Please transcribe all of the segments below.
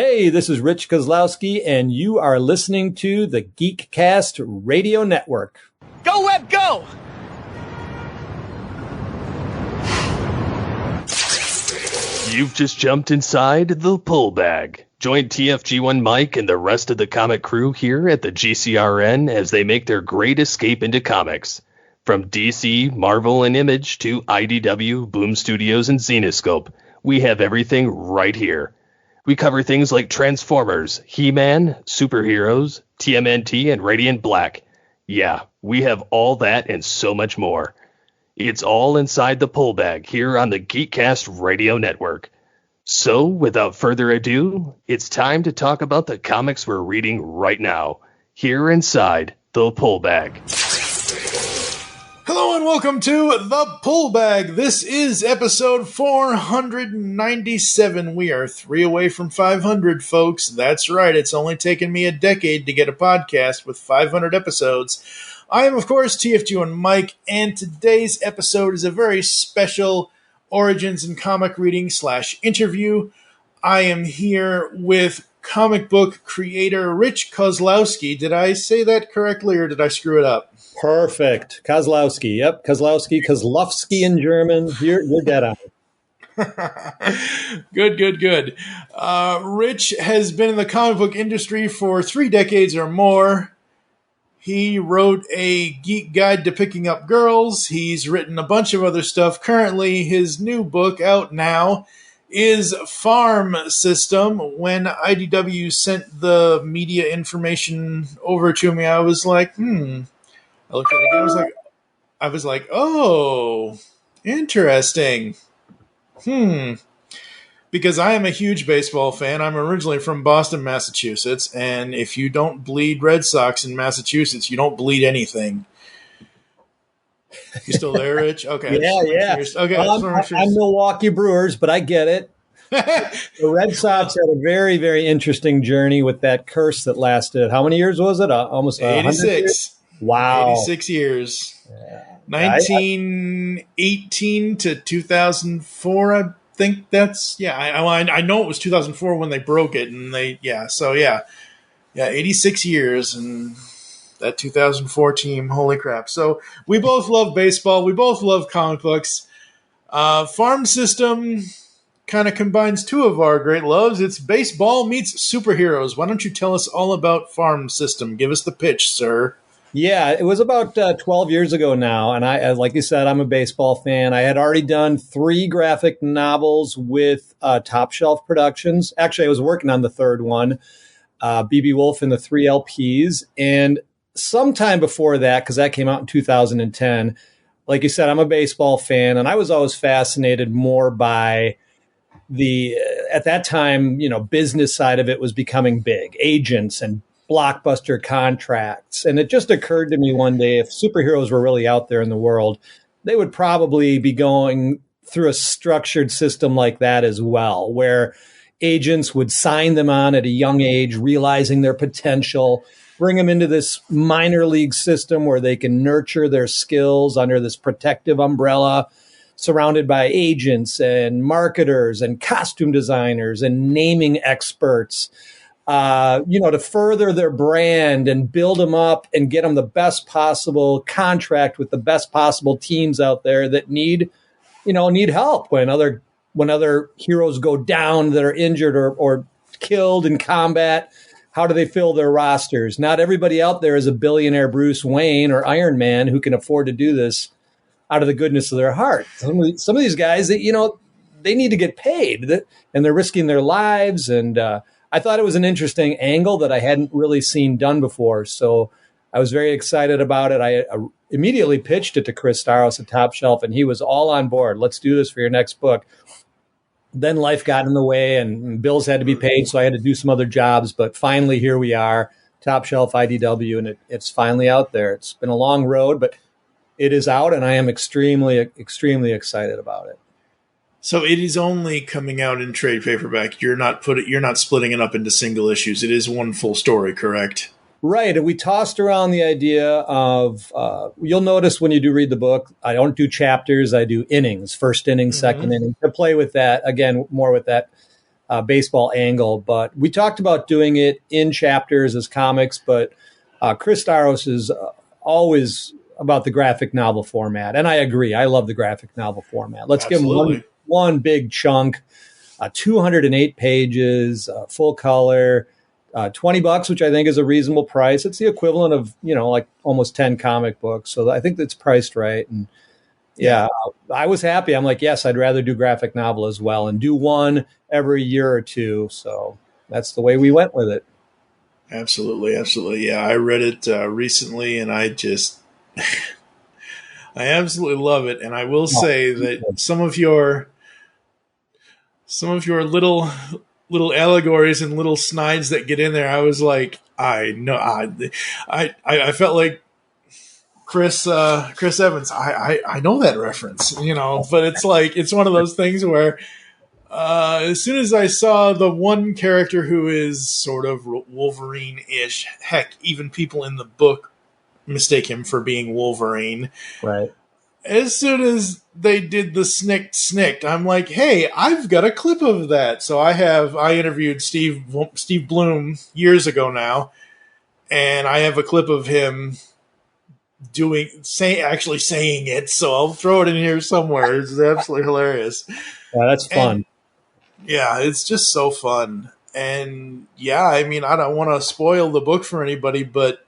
Hey, this is Rich Koslowski, and you are listening to the Geekcast Radio Network. Go, Web, go! You've just jumped inside the pull bag. Join TFG1 Mike and the rest of the comic crew here at the GCRN as they make their great escape into comics. From DC, Marvel, and Image to IDW, Boom Studios, and Zenescope, we have everything right here. We cover things like Transformers, He-Man, superheroes, TMNT, and Radiant Black. Yeah, we have all that and so much more. It's all inside the pull bag here on the Geekcast Radio Network. So, without further ado, it's time to talk about the comics we're reading right now, here inside the pull bag. Hello and welcome to The Pull Bag. This is episode 497. We are 3 away from 500, folks. That's right. It's only taken me a decade to get a podcast with 500 episodes. I am, of course, TFG1 Mike, and today's episode is a very special Origins and comic reading / interview. I am here with comic book creator Rich Koslowski. Did I say that correctly or did I screw it up? Perfect. Koslowski. Yep. Koslowski in German. You're dead on it. Good. Rich has been in the comic book industry for 3 decades or more. He wrote a geek guide to picking up girls. He's written a bunch of other stuff. Currently, his new book out now is F.A.R.M System. When IDW sent the media information over to me, I was like, I looked at it again. I was like, oh, interesting. Because I am a huge baseball fan. I'm originally from Boston, Massachusetts, and if you don't bleed Red Sox in Massachusetts, you don't bleed anything. You still there, Rich? Okay. Yeah. Okay. I'm Milwaukee Brewers, but I get it. The Red Sox had a very, very interesting journey with that curse that lasted. How many years was it? Almost 86. Wow. 86 years. Yeah. 1918 to 2004, I think that's, I know it was 2004 when they broke it, and 86 years, and that 2004 team, holy crap. So we both love baseball. We both love comic books. F.A.R.M System kind of combines 2 of our great loves. It's baseball meets superheroes. Why don't you tell us all about F.A.R.M System? Give us the pitch, sir. Yeah, it was about 12 years ago now, and I, like you said, I'm a baseball fan. I had already done 3 graphic novels with Top Shelf Productions. Actually, I was working on the 3rd one, B.B. Wolf and the 3 LPs, and sometime before that, because that came out in 2010, like you said, I'm a baseball fan, and I was always fascinated more by the, at that time, business side of it was becoming big, agents and blockbuster contracts. And it just occurred to me one day, if superheroes were really out there in the world, they would probably be going through a structured system like that as well, where agents would sign them on at a young age, realizing their potential, bring them into this minor league system where they can nurture their skills under this protective umbrella, surrounded by agents and marketers and costume designers and naming experts, to further their brand and build them up and get them the best possible contract with the best possible teams out there that need help when other heroes go down that are injured or killed in combat. How do they fill their rosters? Not everybody out there is a billionaire Bruce Wayne or Iron Man who can afford to do this out of the goodness of their heart. Some of these guys, they need to get paid, and they're risking their lives. And I thought it was an interesting angle that I hadn't really seen done before. So I was very excited about it. I immediately pitched it to Chris Staros at Top Shelf, and he was all on board. Let's do this for your next book. Then life got in the way, and bills had to be paid, so I had to do some other jobs. But finally, here we are, Top Shelf IDW, and it's finally out there. It's been a long road, but it is out, and I am extremely, extremely excited about it. So it is only coming out in trade paperback. You're not splitting it up into single issues. It is one full story, correct? Right. And we tossed around the idea of, you'll notice when you do read the book, I don't do chapters. I do innings, first inning, second inning, to play with that, again, more with that baseball angle. But we talked about doing it in chapters as comics, but Chris Staros is always about the graphic novel format. And I agree. I love the graphic novel format. Let's Absolutely. give him one big chunk, 208 pages, full color, $20, which I think is a reasonable price. It's the equivalent of, like almost 10 comic books. So I think that's priced right. And yeah, I was happy. I'm like, yes, I'd rather do graphic novel as well and do one every year or two. So that's the way we went with it. Absolutely. Absolutely. Yeah. I read it recently and I absolutely love it. And I will say that some of your little allegories and little snides that get in there, I was like, I know, I felt like Chris Evans. I know that reference, but it's like, it's one of those things where as soon as I saw the one character who is sort of Wolverine-ish, heck, even people in the book mistake him for being Wolverine. Right. As soon as they did the snicked, I'm like, hey, I've got a clip of that. So I interviewed Steve Bloom years ago now, and I have a clip of him actually saying it. So I'll throw it in here somewhere. It's absolutely hilarious. Yeah, that's fun. Yeah, it's just so fun. And yeah, I mean, I don't want to spoil the book for anybody, but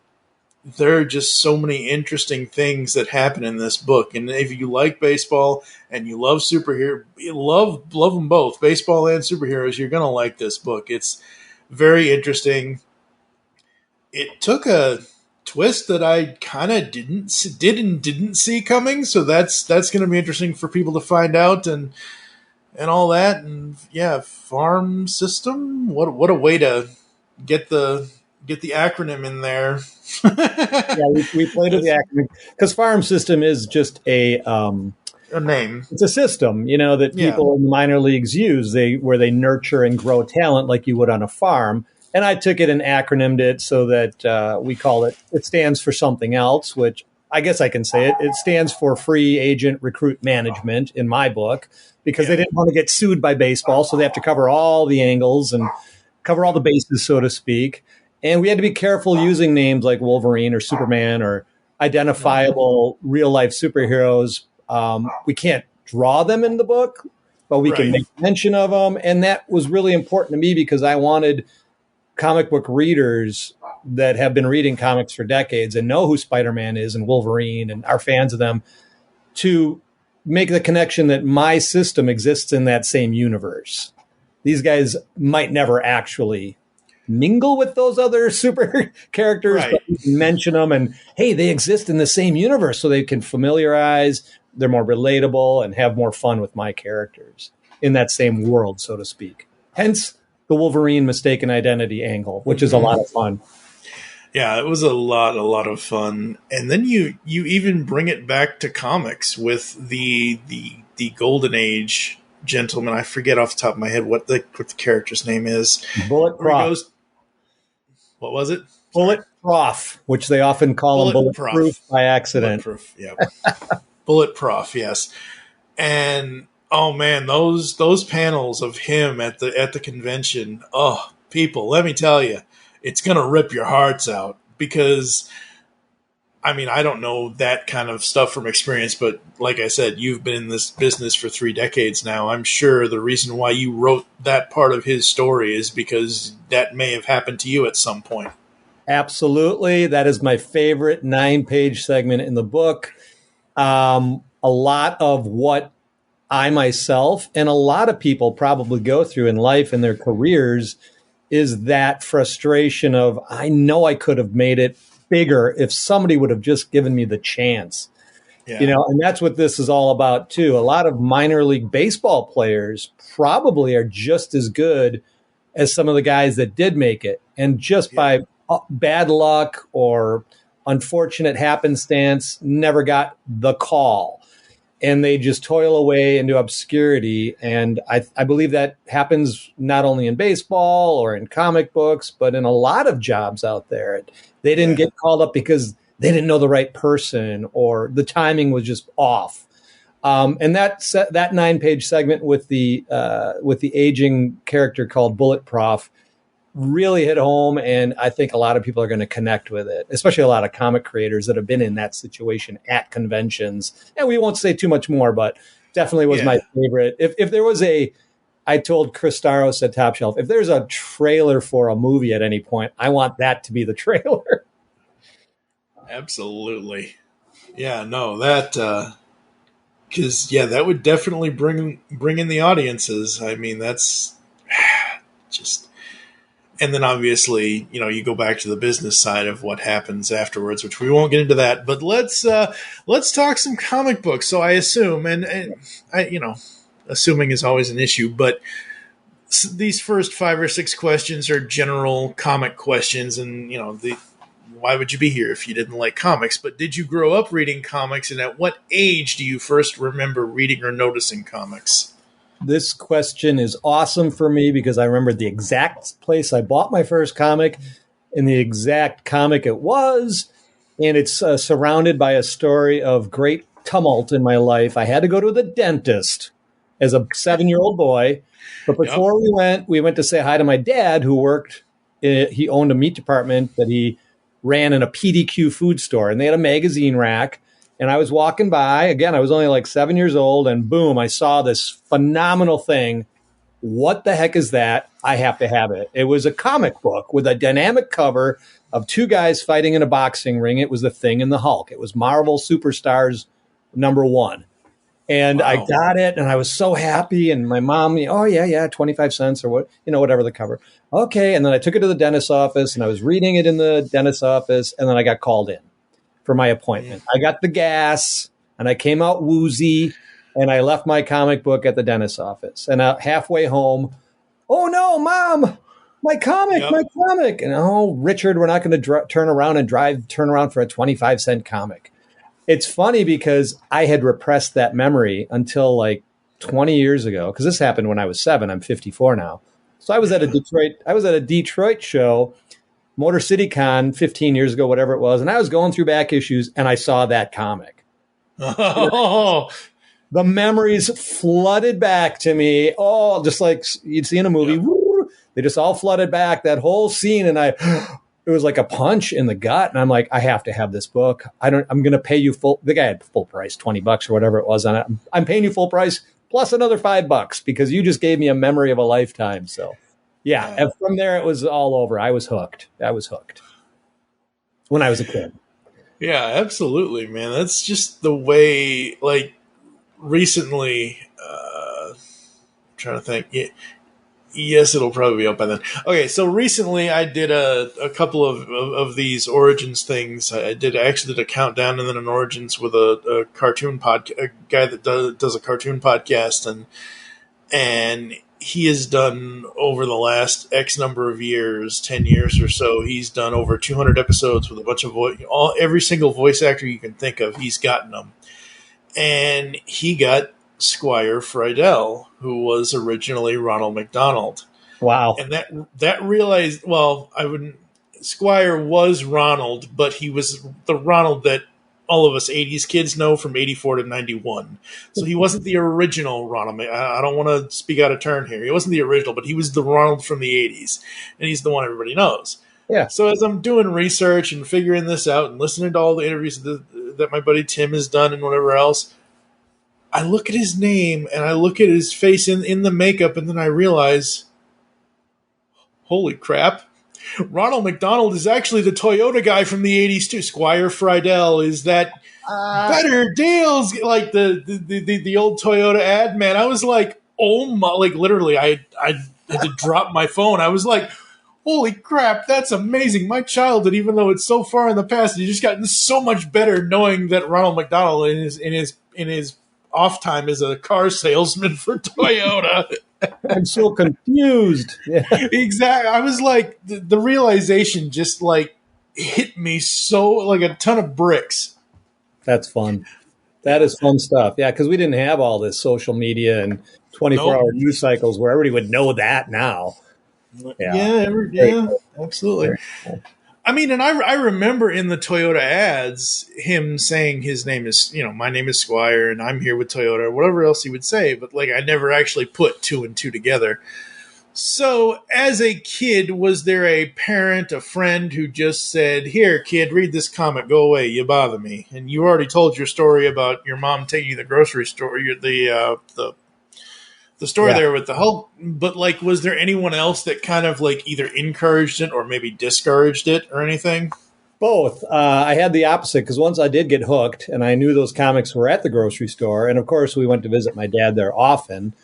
there are just so many interesting things that happen in this book. And if you like baseball and you love superhero, you love them both, baseball and superheroes, you're going to like this book. It's very interesting. It took a twist that I kind of didn't see coming. So that's going to be interesting for people to find out and all that. And yeah, F.A.R.M system. What a way to get the acronym in there. Yeah, we played with the acronym because F.A.R.M system is just a name. It's a system, that people in the minor leagues use. Where they nurture and grow talent like you would on a farm. And I took it and acronymed it so that we call it. It stands for something else, which I guess I can say it. It stands for Free Agent Recruit Management in my book because they didn't want to get sued by baseball, so they have to cover all the angles and cover all the bases, so to speak. And we had to be careful using names like Wolverine or Superman or identifiable real-life superheroes. We can't draw them in the book, but we can make mention of them. And that was really important to me because I wanted comic book readers that have been reading comics for decades and know who Spider-Man is and Wolverine and are fans of them to make the connection that my system exists in that same universe. These guys might never actually mingle with those other super characters, but you can mention them and, hey, they exist in the same universe so they can familiarize, they're more relatable and have more fun with my characters in that same world, so to speak. Hence the Wolverine mistaken identity angle, which is a lot of fun. Yeah, it was a lot of fun. And then you even bring it back to comics with the Golden Age gentleman. I forget off the top of my head what the character's name is. Bullet Prof. What was it? Bullet Prof, which they often call him Bulletproof by accident. Bulletproof, yeah. Bullet Prof, yes. And oh man, those panels of him at the convention. Oh, people, let me tell you, it's gonna rip your hearts out because, I mean, I don't know that kind of stuff from experience, but like I said, you've been in this business for 3 decades now. I'm sure the reason why you wrote that part of his story is because that may have happened to you at some point. Absolutely, that is my favorite 9-page segment in the book. A lot of what I myself and a lot of people probably go through in life and their careers is that frustration of, I know I could have made it bigger if somebody would have just given me the chance. Yeah. And that's what this is all about too. A lot of minor league baseball players probably are just as good as some of the guys that did make it. And just by bad luck or unfortunate happenstance, never got the call. And they just toil away into obscurity. And I believe that happens not only in baseball or in comic books, but in a lot of jobs out there. They didn't get called up because they didn't know the right person or the timing was just off. And that 9-page segment with the aging character called Bullet Prof really hit home, and I think a lot of people are going to connect with it, especially a lot of comic creators that have been in that situation at conventions. And we won't say too much more, but definitely was my favorite. If there was I told Chris Staros at Top Shelf, if there's a trailer for a movie at any point, I want that to be the trailer. Absolutely. Yeah, no, that, because that would definitely bring in the audiences. I mean, that's just, and then obviously, you go back to the business side of what happens afterwards, which we won't get into that. But let's talk some comic books. So I assume, and I, assuming is always an issue, but these first 5 or 6 questions are general comic questions, and why would you be here if you didn't like comics? But did you grow up reading comics, and at what age do you first remember reading or noticing comics? This question is awesome for me because I remember the exact place I bought my first comic and the exact comic it was. And it's surrounded by a story of great tumult in my life. I had to go to the dentist as a 7-year-old boy. But before we went to say hi to my dad, who worked, he owned a meat department that he ran in a PDQ food store. And they had a magazine rack. And I was walking by, again, I was only like 7 years old, and boom, I saw this phenomenal thing. What the heck is that? I have to have it. It was a comic book with a dynamic cover of 2 guys fighting in a boxing ring. It was The Thing and the Hulk. It was Marvel Superstars #1. And I got it, and I was so happy. And my mom, 25 cents or whatever the cover. Okay, and then I took it to the dentist's office, and I was reading it in the dentist's office, and then I got called in for my appointment. I got the gas, and I came out woozy, and I left my comic book at the dentist's office. And halfway home, oh no, Mom, my comic. And Richard, we're not going to turn around for a 25-cent comic. It's funny because I had repressed that memory until like 20 years ago, because this happened when I was 7. I'm 54 now. So I was at a Detroit show, Motor City Con 15 years ago, whatever it was. And I was going through back issues and I saw that comic. Oh, the memories flooded back to me. Oh, just like you'd see in a movie. Woo, they just all flooded back, that whole scene. And it was like a punch in the gut. And I'm like, I have to have this book. I'm going to pay you full. The guy had full price, $20 or whatever it was on it. I'm paying you full price plus another $5 because you just gave me a memory of a lifetime. So yeah. And from there, it was all over. I was hooked. When I was a kid. Yeah, absolutely, man. That's just the way, like, recently, I'm trying to think. Yes, it'll probably be up by then. Okay, so recently I did a couple of these Origins things. I actually did a countdown and then an Origins with a cartoon a guy that does a cartoon podcast, and he has done over the last X number of years, 10 years or so, he's done over 200 episodes with a bunch of every single voice actor you can think of, he's gotten them. And he got Squire Friedel, who was originally Ronald McDonald. Wow. And that realized, Squire was Ronald, but he was the Ronald that all of us 80s kids know from 84 to 91. So he wasn't the original Ronald. I don't want to speak out of turn here. He wasn't the original, but he was the Ronald from the 80s. And he's the one everybody knows. Yeah. So as I'm doing research and figuring this out and listening to all the interviews that my buddy Tim has done and whatever else, I look at his name and I look at his face in the makeup, and then I realize, holy crap, Ronald McDonald is actually the Toyota guy from the 80s too. Squire Friedel is that better deals, like the old Toyota ad, man. I was like, oh my, like literally I had to drop my phone. I was like, holy crap, that's amazing. My childhood, even though it's so far in the past, it's just gotten so much better knowing that Ronald McDonald in his off time is a car salesman for Toyota. I'm so confused. Yeah. Exactly. I was like, the realization just like hit me so like a ton of bricks. That's fun. That is fun stuff. Yeah, because we didn't have all this social media and 24-hour news cycles where everybody would know that now. Yeah, absolutely. Cool. I mean, and I remember in the Toyota ads him saying his name is, my name is Squire and I'm here with Toyota or whatever else he would say. But like, I never actually put two and two together. So as a kid, was there a parent, a friend who just said, here, kid, read this comic, go away, you bother me? And you already told your story about your mom taking you to the grocery store, the story there with the Hulk, but like, was there anyone else that kind of like either encouraged it or maybe discouraged it or anything? Both. I had the opposite because once I did get hooked and I knew those comics were at the grocery store. And of course, we went to visit my dad there often.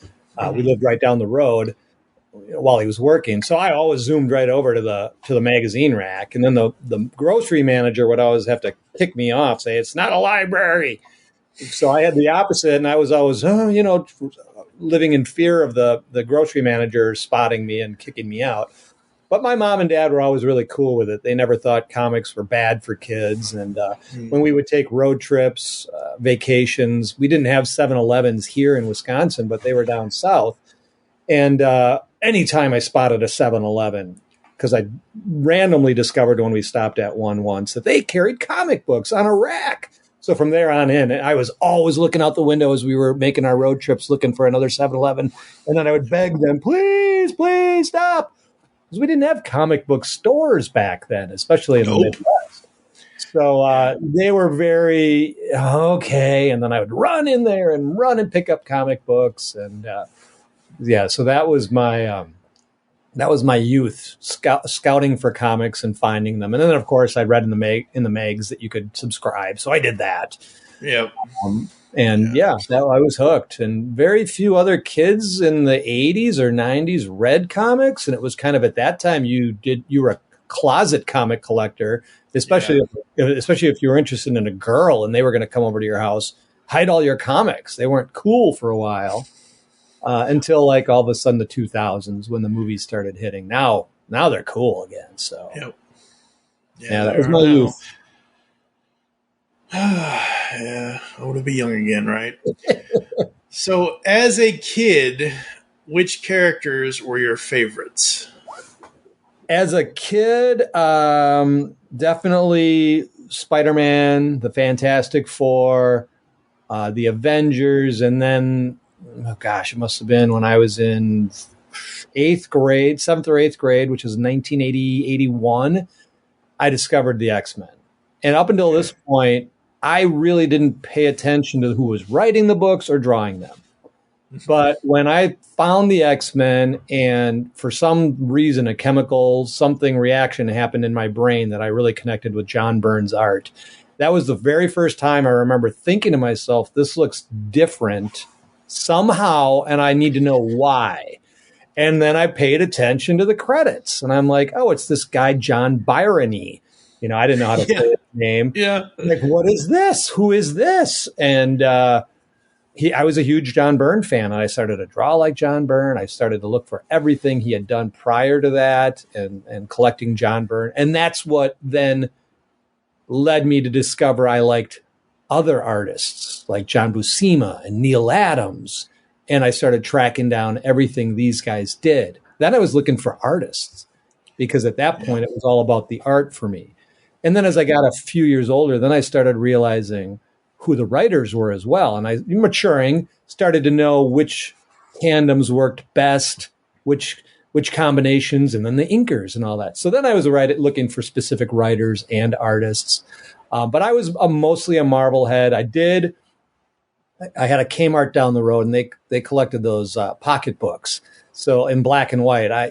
We lived right down the road while he was working. So I always zoomed right over to the magazine rack. And then the grocery manager would always have to kick me off, say, it's not a library. So I had the opposite. And I was always, living in fear of the grocery manager spotting me and kicking me out. But my mom and dad were always really cool with it. They never thought comics were bad for kids. And when we would take road trips, vacations, we didn't have 7-Elevens here in Wisconsin, but they were down south. And anytime I spotted a 7-Eleven, because I randomly discovered when we stopped at one once that they carried comic books on a rack. So from there on in, I was always looking out the window as we were making our road trips, looking for another 7-Eleven. And then I would beg them, please, please stop. Because we didn't have comic book stores back then, especially in the Midwest. So they were very, okay. And then I would run in there and run and pick up comic books. And so that was my youth, scouting for comics and finding them. And then, of course, I read in the mags that you could subscribe. So I did that. Yep. I was hooked. And very few other kids in the 80s or 90s read comics. And it was kind of at that time you were a closet comic collector, especially if you were interested in a girl and they were going to come over to your house, hide all your comics. They weren't cool for a while. Until like all of a sudden the 2000s when the movies started hitting. Now they're cool again. So that was my youth. I want to be young again, right? So as a kid, which characters were your favorites? As a kid, definitely Spider-Man, the Fantastic Four, the Avengers, and then it must have been when I was in 7th or 8th grade, which was 1980, 81, I discovered the X-Men. And up until this point, I really didn't pay attention to who was writing the books or drawing them. But when I found the X-Men and for some reason, something reaction happened in my brain that I really connected with John Byrne's art. That was the very first time I remember thinking to myself, this looks different somehow, and I need to know why. And then I paid attention to the credits, and I'm like, oh, it's this guy, John Byrne. I didn't know how to say his name. Yeah. I'm like, what is this? Who is this? And I was a huge John Byrne fan, and I started to draw like John Byrne. I started to look for everything he had done prior to that and collecting John Byrne. And that's what then led me to discover I liked other artists like John Buscema and Neil Adams. And I started tracking down everything these guys did. Then I was looking for artists because at that point it was all about the art for me. And then as I got a few years older, then I started realizing who the writers were as well. And I, maturing, started to know which tandems worked best, which combinations, and then the inkers and all that. So then I was looking for specific writers and artists. But I was mostly a Marvel head. I had a Kmart down the road, and they collected those pocket books. So in black and white, I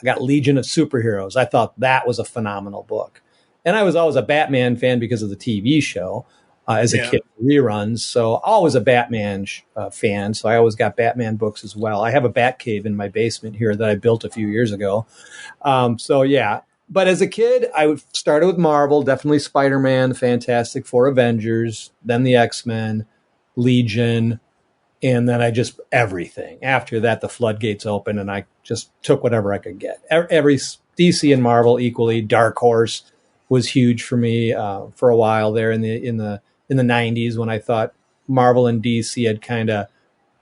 got Legion of Superheroes. I thought that was a phenomenal book. And I was always a Batman fan because of the TV show as a kid, reruns. So always a Batman fan. So I always got Batman books as well. I have a Bat Cave in my basement here that I built a few years ago. But as a kid, I started with Marvel, definitely Spider-Man, Fantastic Four, Avengers, then the X-Men, Legion, and then everything. After that, the floodgates opened, and I just took whatever I could get. Every DC and Marvel equally. Dark Horse was huge for me for a while there in the 90s when I thought Marvel and DC had kind of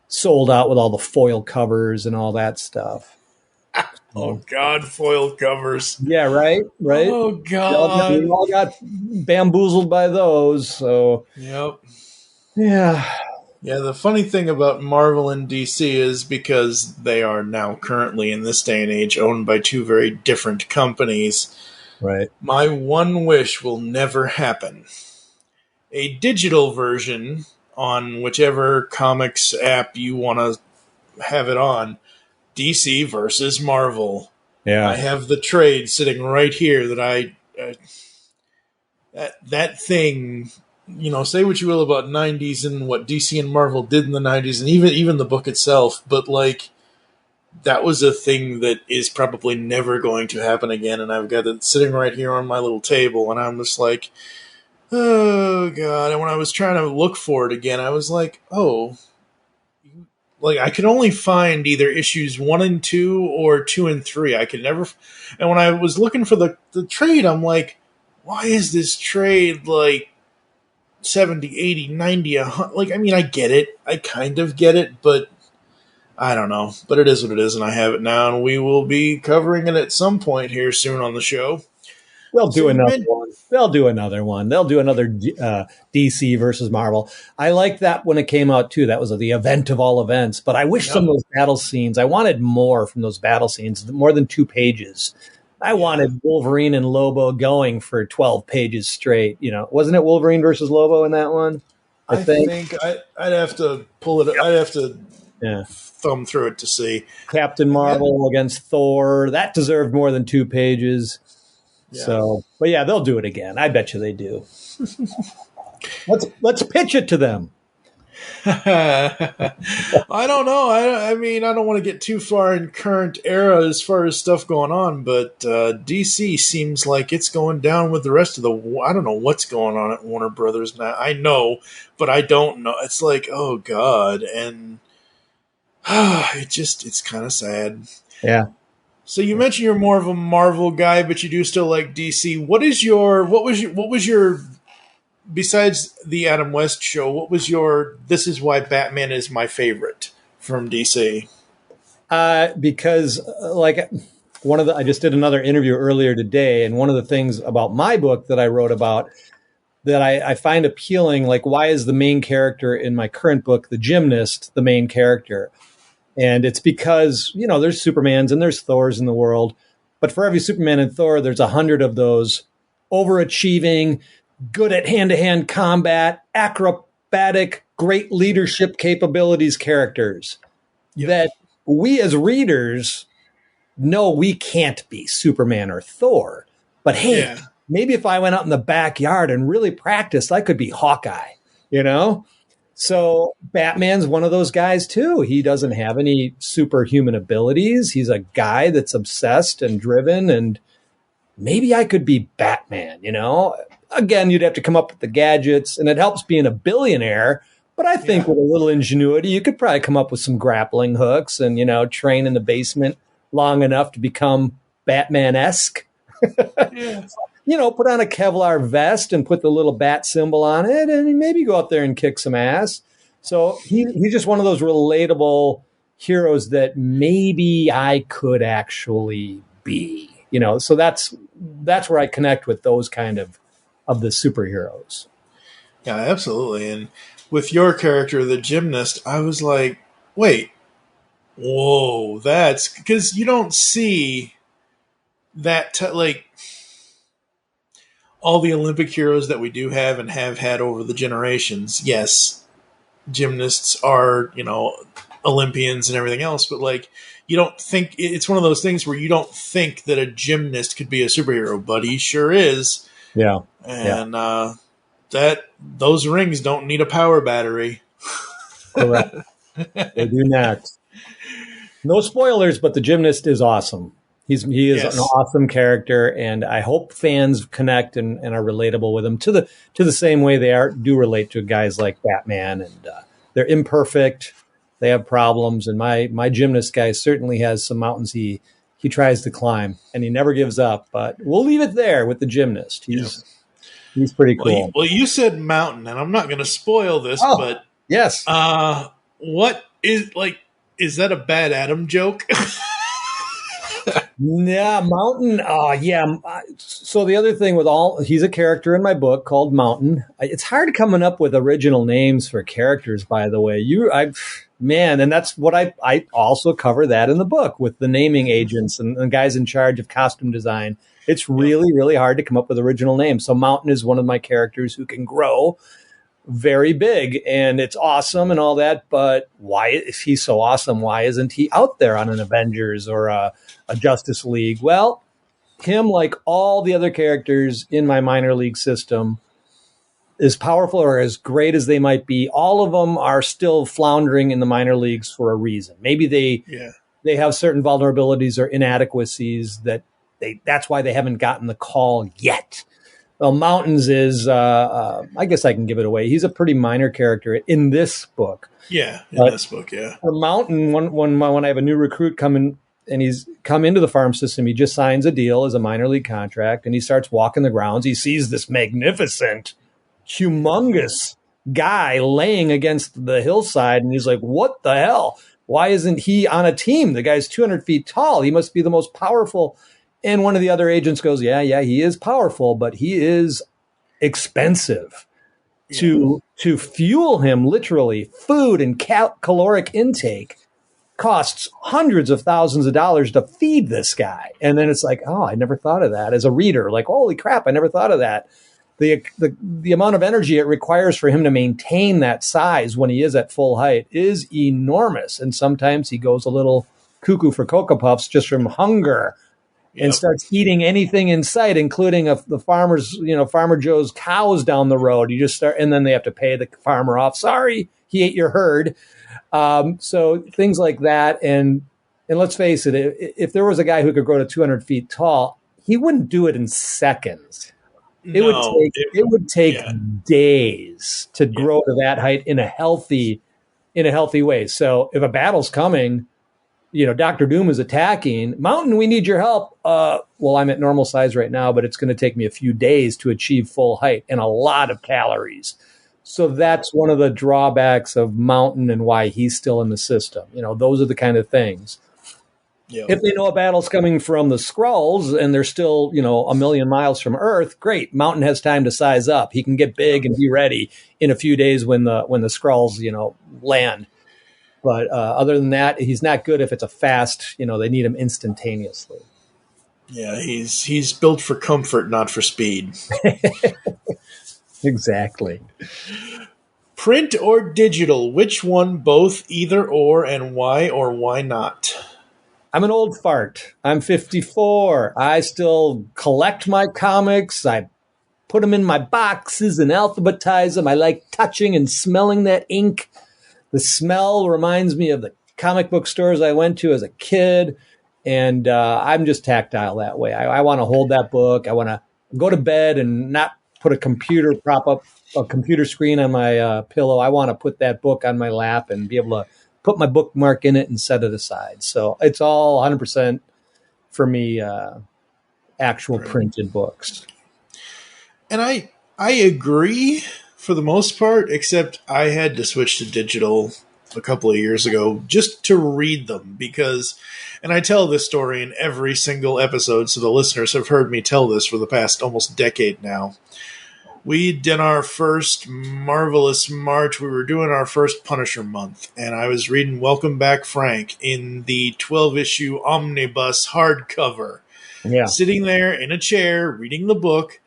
sold out with all the foil covers and all that stuff. Oh, God, foil covers. Yeah, right. Oh, God. We all got bamboozled by those. So, Yep. yeah. Yeah, the funny thing about Marvel and DC is because they are now currently in this day and age owned by two very different companies. Right. My one wish will never happen. A digital version on whichever comics app you want to have it on. DC versus Marvel. Yeah. I have the trade sitting right here that that thing, say what you will about 90s and what DC and Marvel did in the 90s and even the book itself, but like that was a thing that is probably never going to happen again, and I've got it sitting right here on my little table, and I'm just like, oh, God. And when I was trying to look for it again, I was like, oh, like I could only find either issues 1 and 2 or 2 and 3. I could never. And when I was looking for the trade, I'm like, why is this trade like 70, 80, 90, 100? Like, I mean, I get it. I kind of get it, but I don't know. But it is what it is, and I have it now, and we will be covering it at some point here soon on the show. They'll do another one. They'll do another one. They'll do another DC versus Marvel. I liked that when it came out, too. That was the event of all events. But I wish some of those battle scenes, I wanted more from those battle scenes, more than 2 pages. I wanted Wolverine and Lobo going for 12 pages straight. Wasn't it Wolverine versus Lobo in that one? I think I'd have to pull it. I'd have to thumb through it to see. Captain Marvel against Thor. That deserved more than 2 pages. Yeah. So, but yeah, they'll do it again. I bet you they do. Let's pitch it to them. I don't know. I mean, I don't want to get too far in current era as far as stuff going on, but DC seems like it's going down with the rest of the. I don't know what's going on at Warner Brothers now. I know, but I don't know. It's like, oh, God, and it's kind of sad. Yeah. So you mentioned you're more of a Marvel guy, but you do still like DC. What was your besides the Adam West show, what was your this is why Batman is my favorite from DC? Because I just did another interview earlier today, and one of the things about my book that I wrote about that I find appealing, like why is the main character in my current book, The Gymnast, the main character? And it's because, there's Supermans and there's Thors in the world. But for every Superman and Thor, there's 100 of those overachieving, good at hand-to-hand combat, acrobatic, great leadership capabilities characters that we as readers know we can't be Superman or Thor. But hey, maybe if I went out in the backyard and really practiced, I could be Hawkeye, So Batman's one of those guys, too. He doesn't have any superhuman abilities. He's a guy that's obsessed and driven, and maybe I could be Batman, Again, you'd have to come up with the gadgets, and it helps being a billionaire. But I think with a little ingenuity, you could probably come up with some grappling hooks and, train in the basement long enough to become Batman-esque. Put on a Kevlar vest and put the little bat symbol on it and maybe go out there and kick some ass. So he's just one of those relatable heroes that maybe I could actually be, so that's where I connect with those kind of the superheroes. Yeah, absolutely. And with your character, the gymnast, I was like, wait, whoa, that's because you don't see that, all the Olympic heroes that we do have and have had over the generations. Yes, gymnasts are, Olympians and everything else, but you don't think it's one of those things where you don't think that a gymnast could be a superhero, but he sure is. Yeah. And that those rings don't need a power battery. Correct. They do not. No spoilers, but the gymnast is awesome. He is an awesome character, and I hope fans connect and are relatable with him to the same way they do relate to guys like Batman. And they're imperfect, they have problems, and my gymnast guy certainly has some mountains he tries to climb, and he never gives up. But we'll leave it there with the gymnast. He's pretty cool. Well, you said mountain, and I'm not going to spoil this, but yes, what is that a bad Adam joke? Yeah, Mountain. Yeah. So the other thing he's a character in my book called Mountain. It's hard coming up with original names for characters, by the way. Man, and that's what I also cover that in the book with the naming agents and guys in charge of costume design. It's really, really hard to come up with original names. So Mountain is one of my characters who can grow very big, and it's awesome and all that. But why, if he's so awesome, why isn't he out there on an Avengers or a Justice League? Well, him, like all the other characters in my minor league system, as powerful or as great as they might be, all of them are still floundering in the minor leagues for a reason. Maybe they have certain vulnerabilities or inadequacies that's why they haven't gotten the call yet. Well, Mountains is, I guess I can give it away. He's a pretty minor character in this book. Yeah, in this book, yeah. For Mountain, when I have a new recruit come in, and he's come into the farm system, he just signs a deal as a minor league contract, and he starts walking the grounds. He sees this magnificent, humongous guy laying against the hillside, and he's like, what the hell? Why isn't he on a team? The guy's 200 feet tall. He must be the most powerful. And one of the other agents goes, yeah, he is powerful, but he is expensive. To fuel him, literally, food and caloric intake costs hundreds of thousands of dollars to feed this guy. And then it's like, oh, I never thought of that as a reader. Like, holy crap, I never thought of that. The amount of energy it requires for him to maintain that size when he is at full height is enormous. And sometimes he goes a little cuckoo for Cocoa Puffs just from hunger. And starts eating anything in sight, including the farmer's, Farmer Joe's cows down the road. You just start, and then they have to pay the farmer off. Sorry, he ate your herd. So things like that. And let's face it, if there was a guy who could grow to 200 feet tall, he wouldn't do it in seconds. It would take days to grow to that height in a healthy way. So if a battle's coming, Dr. Doom is attacking. Mountain, we need your help. Well, I'm at normal size right now, but it's going to take me a few days to achieve full height and a lot of calories. So that's one of the drawbacks of Mountain and why he's still in the system. Those are the kind of things. Yep. If they know a battle's coming from the Skrulls and they're still, a million miles from Earth, great. Mountain has time to size up. He can get big and be ready in a few days when the Skrulls, land. But other than that, he's not good if it's a fast, they need him instantaneously. Yeah, he's built for comfort, not for speed. Exactly. Print or digital? Which one, both, either or why not? I'm an old fart. I'm 54. I still collect my comics. I put them in my boxes and alphabetize them. I like touching and smelling that ink. The smell reminds me of the comic book stores I went to as a kid, and I'm just tactile that way. I want to hold that book. I want to go to bed and not put a computer screen on my pillow. I want to put that book on my lap and be able to put my bookmark in it and set it aside. So it's all 100% for me, actual printed books. And I agree for the most part, except I had to switch to digital a couple of years ago just to read them because, and I tell this story in every single episode, so the listeners have heard me tell this for the past almost decade now. We did our first Marvelous March. We were doing our first Punisher month, and I was reading Welcome Back, Frank in the 12-issue omnibus hardcover. Yeah. Sitting there in a chair, reading the book,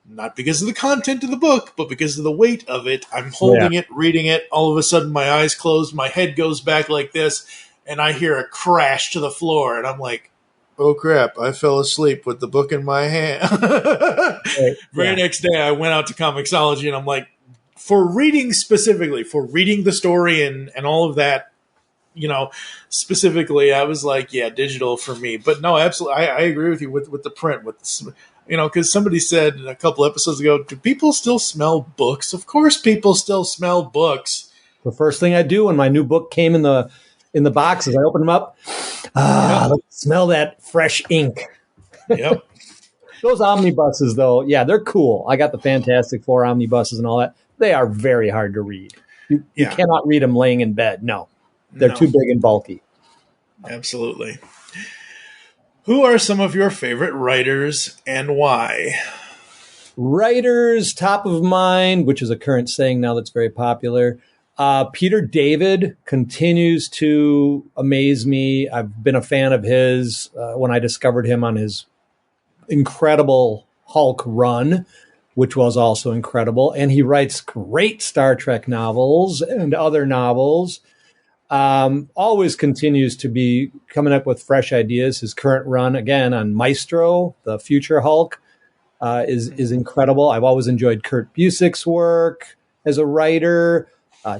not because of the content of the book, but because of the weight of it. I'm holding it, reading it. All of a sudden, my eyes close, my head goes back like this, and I hear a crash to the floor, and I'm like, oh crap, I fell asleep with the book in my hand. Very next day, I went out to Comixology, and I'm like, for reading specifically, for reading the story and all of that, specifically, I was like, yeah, digital for me. But no, absolutely, I agree with you with the print, because somebody said a couple episodes ago, do people still smell books? Of course people still smell books. The first thing I do when my new book came in the box is I open them up. Smell that fresh ink. Yep. Those omnibuses, though, they're cool. I got the Fantastic Four omnibuses and all that. They are very hard to read. You cannot read them laying in bed. No, they're too big and bulky. Absolutely. Who are some of your favorite writers and why? Writers, top of mind, which is a current saying now that's very popular. Peter David continues to amaze me. I've been a fan of his when I discovered him on his incredible Hulk run, which was also incredible. And he writes great Star Trek novels and other novels. Always continues to be coming up with fresh ideas. His current run, again, on Maestro, the future Hulk, is incredible. I've always enjoyed Kurt Busiek's work as a writer.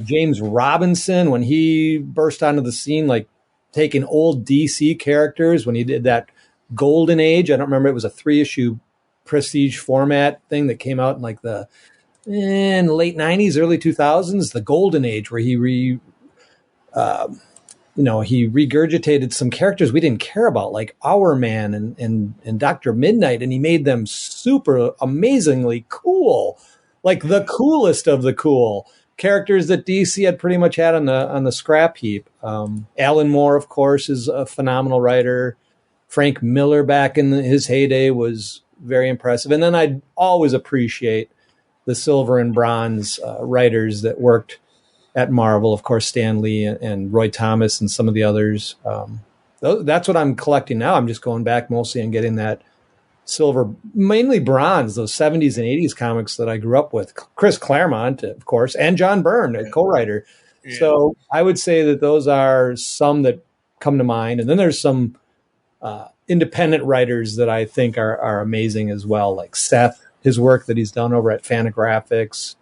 James Robinson, when he burst onto the scene, like taking old DC characters, when he did that Golden Age, I don't remember, it was a 3-issue prestige format thing that came out in like the late 90s, early 2000s, the Golden Age, where he regurgitated some characters we didn't care about, like Our Man and Dr. Midnight, and he made them super amazingly cool, like the coolest of the cool characters that DC had pretty much had on the scrap heap. Alan Moore, of course, is a phenomenal writer. Frank Miller back in his heyday was very impressive. And then I'd always appreciate the silver and bronze writers that worked at Marvel, of course, Stan Lee and Roy Thomas and some of the others. That's what I'm collecting now. I'm just going back mostly and getting that silver, mainly bronze, those 70s and 80s comics that I grew up with. Chris Claremont, of course, and John Byrne, a co-writer. Yeah. So I would say that those are some that come to mind. And then there's some independent writers that I think are amazing as well, like Seth, his work that he's done over at Fantagraphics,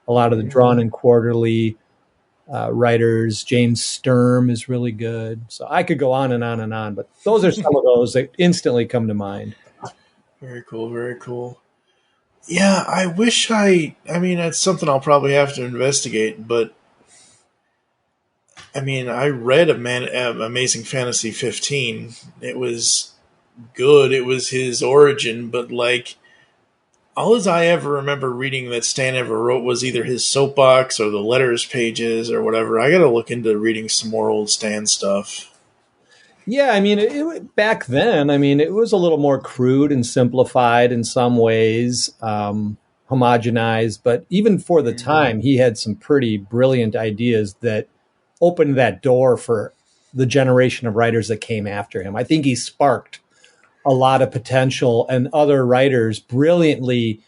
a lot of the Drawn and Quarterly writers. James Sturm is really good. So I could go on and on and on, but those are some of those that instantly come to mind. Very cool, very cool. Yeah, I wish I mean, that's something I'll probably have to investigate, but I mean, I read Amazing Fantasy 15. It was good. It was his origin, but like, all as I ever remember reading that Stan ever wrote was either his soapbox or the letters pages or whatever. I got to look into reading some more old Stan stuff. Yeah, I mean, back then, I mean, it was a little more crude and simplified in some ways, homogenized. But even for the time, he had some pretty brilliant ideas that opened that door for the generation of writers that came after him. I think he sparked a lot of potential, and other writers brilliantly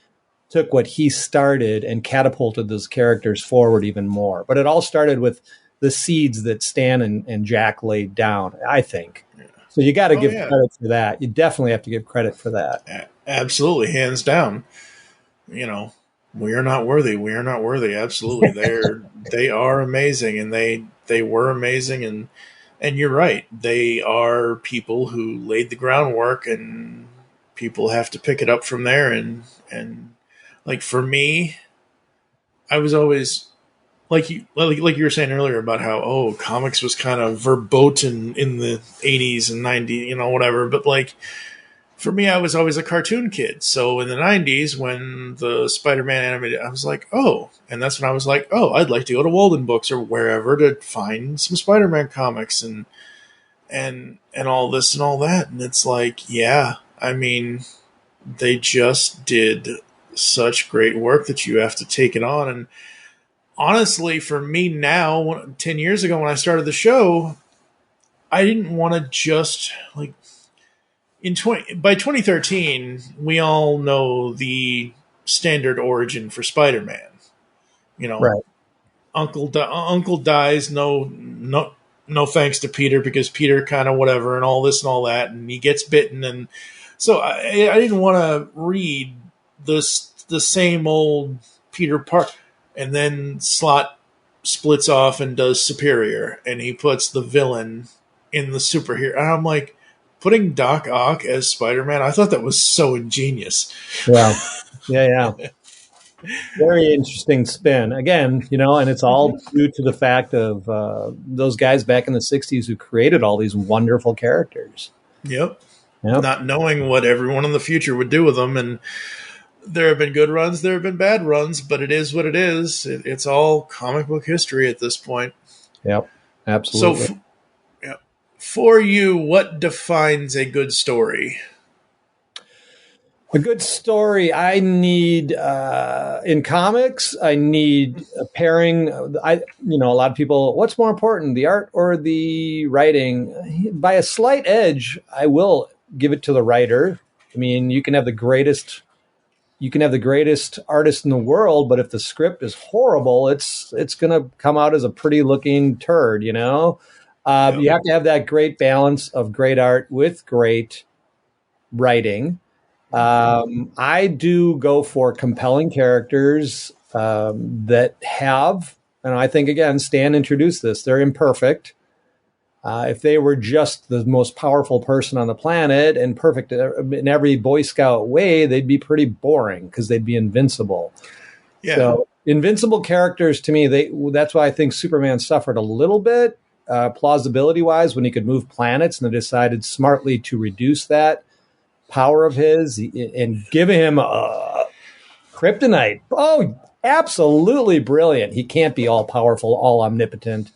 took what he started and catapulted those characters forward even more. But it all started with the seeds that Stan and Jack laid down, I think. So you got to give credit for that. You definitely have to give credit for that. Absolutely, hands down. You know, we are not worthy. We are not worthy. Absolutely, they are amazing, and they were amazing, and you're right. They are people who laid the groundwork, and people have to pick it up from there. And like for me, I was always. Like you were saying earlier about how, comics was kind of verboten in the 80s and 90s, whatever. But like, for me, I was always a cartoon kid. So in the 90s, when the Spider-Man animated, I was like, and that's when I was like, I'd like to go to Walden Books or wherever to find some Spider-Man comics and all this and all that. And it's like, yeah, I mean, they just did such great work that you have to take it on. And honestly, for me now, 10 years ago when I started the show, I didn't want to just like by 2013, we all know the standard origin for Spider-Man. Right. Uncle dies. No thanks to Peter, because Peter kind of whatever and all this and all that, and he gets bitten, and so I didn't want to read the same old Peter Parker. And then Slott splits off and does Superior, and he puts the villain in the superhero. And I'm like, putting Doc Ock as Spider-Man, I thought that was so ingenious. Wow. Yeah. Very interesting spin. Again, and it's all due to the fact of those guys back in the 60s who created all these wonderful characters. Yep. Not knowing what everyone in the future would do with them. And there have been good runs, there have been bad runs, but it is what it is. It's all comic book history at this point. Yep, absolutely. So, For you, what defines a good story? A good story. I need in comics. I need a pairing. A lot of people. What's more important, the art or the writing? By a slight edge, I will give it to the writer. I mean, you can have the greatest artist in the world, but if the script is horrible, it's going to come out as a pretty looking turd. Yep. You have to have that great balance of great art with great writing. I do go for compelling characters that have, and I think, again, Stan introduced this, they're imperfect. If they were just the most powerful person on the planet and perfect in every Boy Scout way, they'd be pretty boring because they'd be invincible. Yeah. So invincible characters, to me, that's why I think Superman suffered a little bit plausibility-wise when he could move planets, and they decided smartly to reduce that power of his and give him kryptonite. Oh, absolutely brilliant. He can't be all powerful, all omnipotent.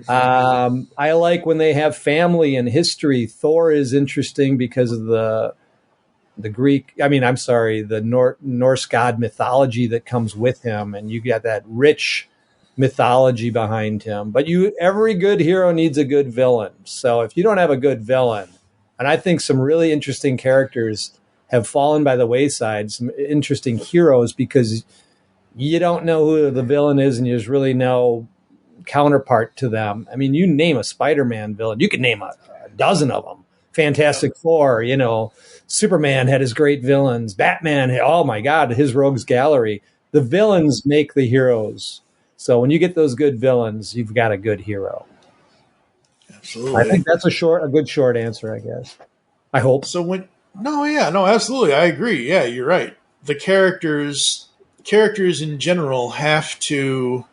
I like when they have family and history. Thor is interesting because of the Norse god mythology that comes with him, and you got that rich mythology behind him. But every good hero needs a good villain. So if you don't have a good villain, and I think some really interesting characters have fallen by the wayside, some interesting heroes, because you don't know who the villain is and there's really no counterpart to them. I mean, you name a Spider-Man villain, you could name a dozen of them. Fantastic Four, Superman had his great villains. Batman, oh my God, his rogues gallery. The villains make the heroes. So when you get those good villains, you've got a good hero. Absolutely. I think that's a good short answer, I guess. I hope. So absolutely. I agree. Yeah, you're right. The characters in general have to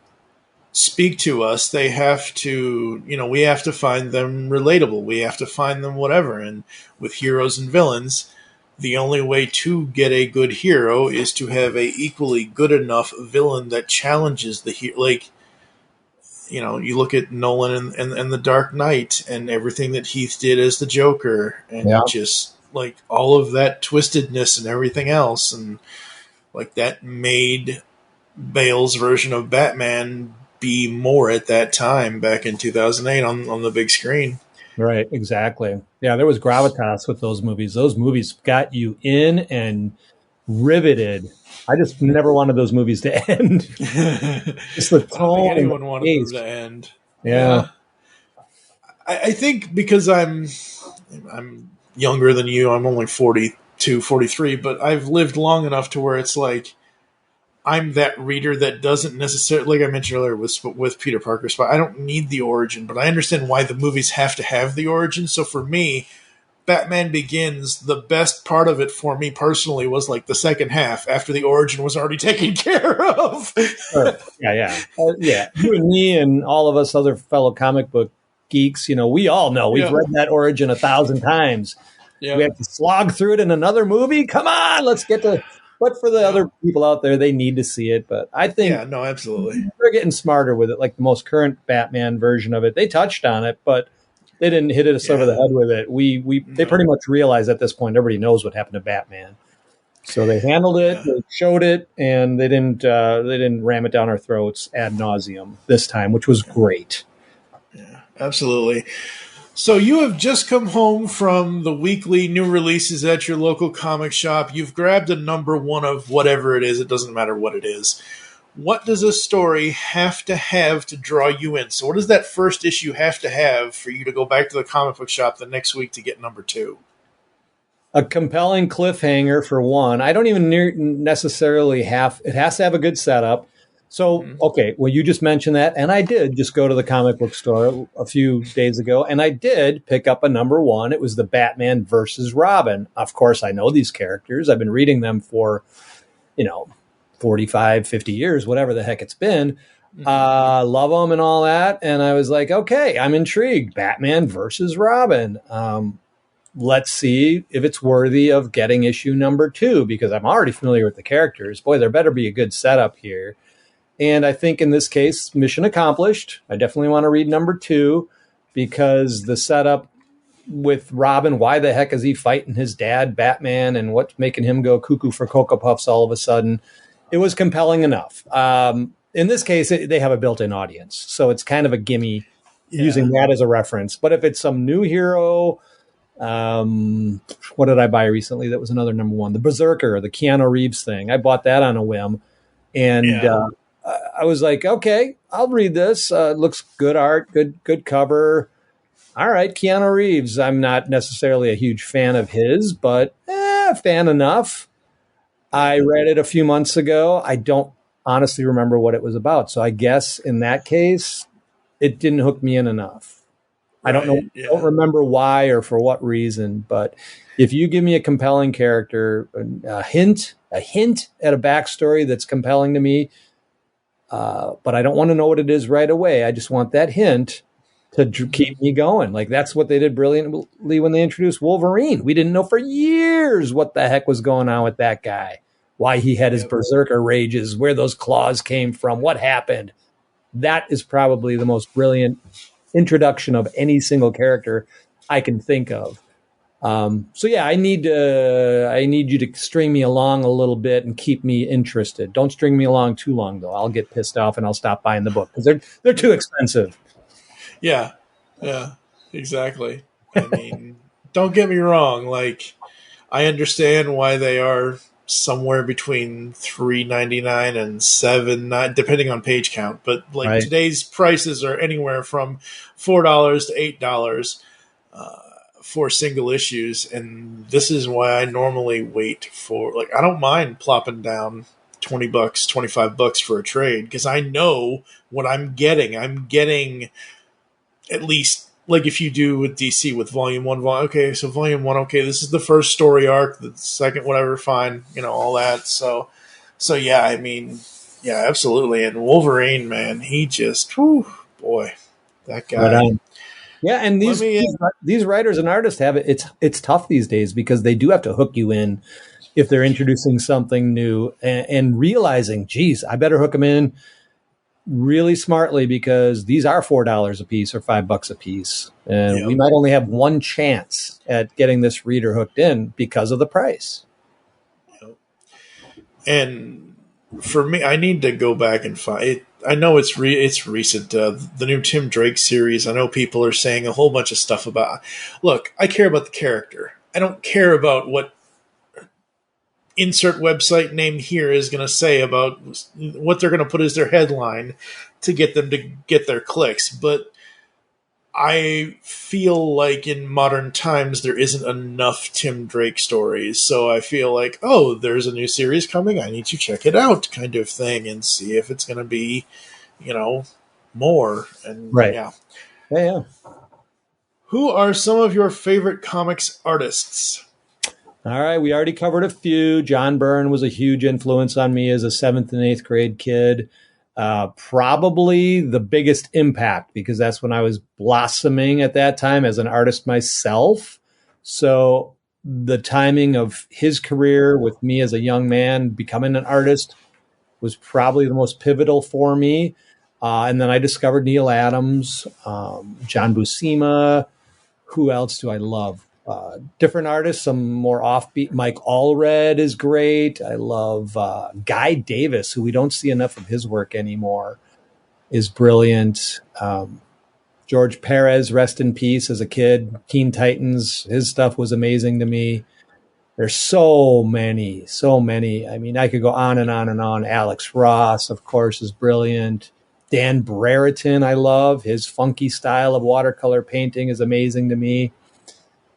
speak to us. They have to, we have to find them relatable. We have to find them whatever. And with heroes and villains, the only way to get a good hero is to have a equally good enough villain that challenges the hero. Like, you look at Nolan and The Dark Knight and everything that Heath did as the Joker, and just like all of that twistedness and everything else, and like that made Bale's version of Batman be more at that time back in 2008 on the big screen. Right, exactly. Yeah, there was gravitas with those movies. Those movies got you in and riveted. I just never wanted those movies to end. Just the tone. I don't think anyone wanted them to end. Yeah. I think because I'm younger than you. I'm only 42, 43, but I've lived long enough to where it's like I'm that reader that doesn't necessarily, like I mentioned earlier with Peter Parker's Spot, I don't need the origin, but I understand why the movies have to have the origin. So for me, Batman Begins, the best part of it for me personally was like the second half after the origin was already taken care of. Sure. Yeah. You and me and all of us other fellow comic book geeks, we all know we've read that origin 1,000 times. Yeah. We have to slog through it in another movie. Come on, let's get to. But for the other people out there, they need to see it. But I think absolutely, they're getting smarter with it. Like the most current Batman version of it, they touched on it, but they didn't hit us over the head with it. They pretty much realized at this point everybody knows what happened to Batman, so they handled it, they showed it, and they didn't ram it down our throats ad nauseum this time, which was great. Yeah, absolutely. So you have just come home from the weekly new releases at your local comic shop. You've grabbed a number one of whatever it is. It doesn't matter what it is. What does a story have to draw you in? So what does that first issue have to have for you to go back to the comic book shop the next week to get number two? A compelling cliffhanger, for one. I don't even necessarily it has to have a good setup. So, okay, well, you just mentioned that, and I did just go to the comic book store a few days ago, and I did pick up a number one. It was the Batman versus Robin. Of course, I know these characters. I've been reading them for, 45, 50 years, whatever the heck it's been. Love them and all that. And I was like, okay, I'm intrigued. Batman versus Robin. Let's see if it's worthy of getting issue number two, because I'm already familiar with the characters. Boy, there better be a good setup here. And I think in this case, mission accomplished. I definitely want to read number two. because the setup with Robin, why the heck is he fighting his dad, Batman, and what's making him go cuckoo for Cocoa Puffs all of a sudden? It was compelling enough. In this case, they have a built-in audience, so it's kind of a gimme using that as a reference. But if it's some new hero, what did I buy recently? That was another number one, the Berserker, the Keanu Reeves thing. I bought that on a whim, and I was like, okay, I'll read this. Looks good art, good cover. All right, Keanu Reeves. I'm not necessarily a huge fan of his, but fan enough. I read it a few months ago. I don't honestly remember what it was about. So I guess in that case, it didn't hook me in enough. I don't know. Yeah. I don't remember why or for what reason. But if you give me a compelling character, a hint at a backstory that's compelling to me, but I don't want to know what it is right away. I just want that hint to keep me going. Like, that's what they did brilliantly when they introduced Wolverine. We didn't know for years what the heck was going on with that guy, why he had his berserker rages, where those claws came from, what happened. That is probably the most brilliant introduction of any single character I can think of. So yeah, I need you to string me along a little bit and keep me interested. Don't string me along too long, though. I'll get pissed off and I'll stop buying the book because they're too expensive. Yeah, exactly. I mean, don't get me wrong. Like, I understand why they are somewhere between $3.99 and $7.99, depending on page count. But like today's prices are anywhere from $4 to $8 for single issues, and this is why I normally wait for. Like, I don't mind plopping down $20, $25 for a trade because I know what I'm getting. I'm getting at least, like if you do with DC with volume 1, okay, so volume 1, okay, this is the first story arc, the second, whatever, fine, all that. So yeah, I mean, yeah, absolutely. And Wolverine, man, he just, boy, that guy. Yeah, and these writers and artists have it. It's tough these days because they do have to hook you in if they're introducing something new and realizing, geez, I better hook them in really smartly because these are $4 a piece or $5 a piece. And we might only have one chance at getting this reader hooked in because of the price. And for me, I need to go back and find it. I know it's recent. The new Tim Drake series, I know people are saying a whole bunch of stuff about. Look, I care about the character. I don't care about what insert website name here is going to say about what they're going to put as their headline to get them to get their clicks. But I feel like in modern times there isn't enough Tim Drake stories. So I feel like, oh, there's a new series coming, I need to check it out kind of thing and see if it's going to be, more. And yeah. Who are some of your favorite comics artists? All right, we already covered a few. John Byrne was a huge influence on me as a 7th and 8th grade kid. Probably the biggest impact because that's when I was blossoming at that time as an artist myself. So the timing of his career with me as a young man becoming an artist was probably the most pivotal for me. And then I discovered Neil Adams, John Buscema. Who else do I love? Different artists, some more offbeat. Mike Allred is great. I love Guy Davis, who we don't see enough of his work anymore, is brilliant. George Perez, rest in peace. As a kid, Teen Titans, his stuff was amazing to me. There's so many. I mean, I could go on and on and on. Alex Ross, of course, is brilliant. Dan Brereton, I love. His funky style of watercolor painting is amazing to me.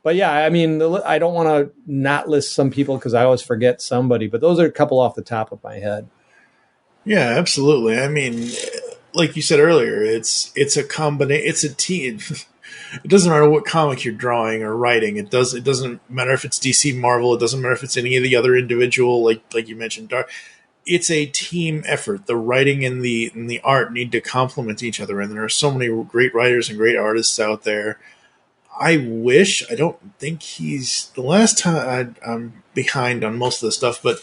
But yeah, I mean, I don't want to not list some people because I always forget somebody, but those are a couple off the top of my head. Yeah, absolutely. I mean, like you said earlier, it's a combination. It's a team. It doesn't matter what comic you're drawing or writing. It doesn't matter if it's DC, Marvel. It doesn't matter if it's any of the other individual, like you mentioned, Dark. It's a team effort. The writing and the art need to complement each other, and there are so many great writers and great artists out there. I don't think the last time I'm behind on most of the stuff, but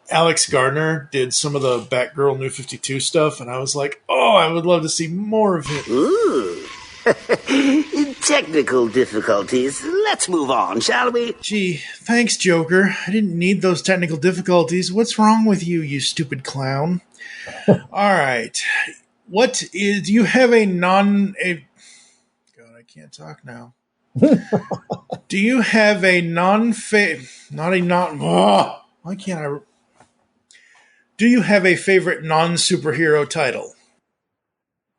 Alex Gardner did some of the Batgirl New 52 stuff, and I was like, oh, I would love to see more of him. Ooh. Technical difficulties. Let's move on, shall we? Gee, thanks, Joker. I didn't need those technical difficulties. What's wrong with you, you stupid clown? All right. Do you have God, I can't talk now. Do you have a why can't I? Do you have a favorite non-superhero title?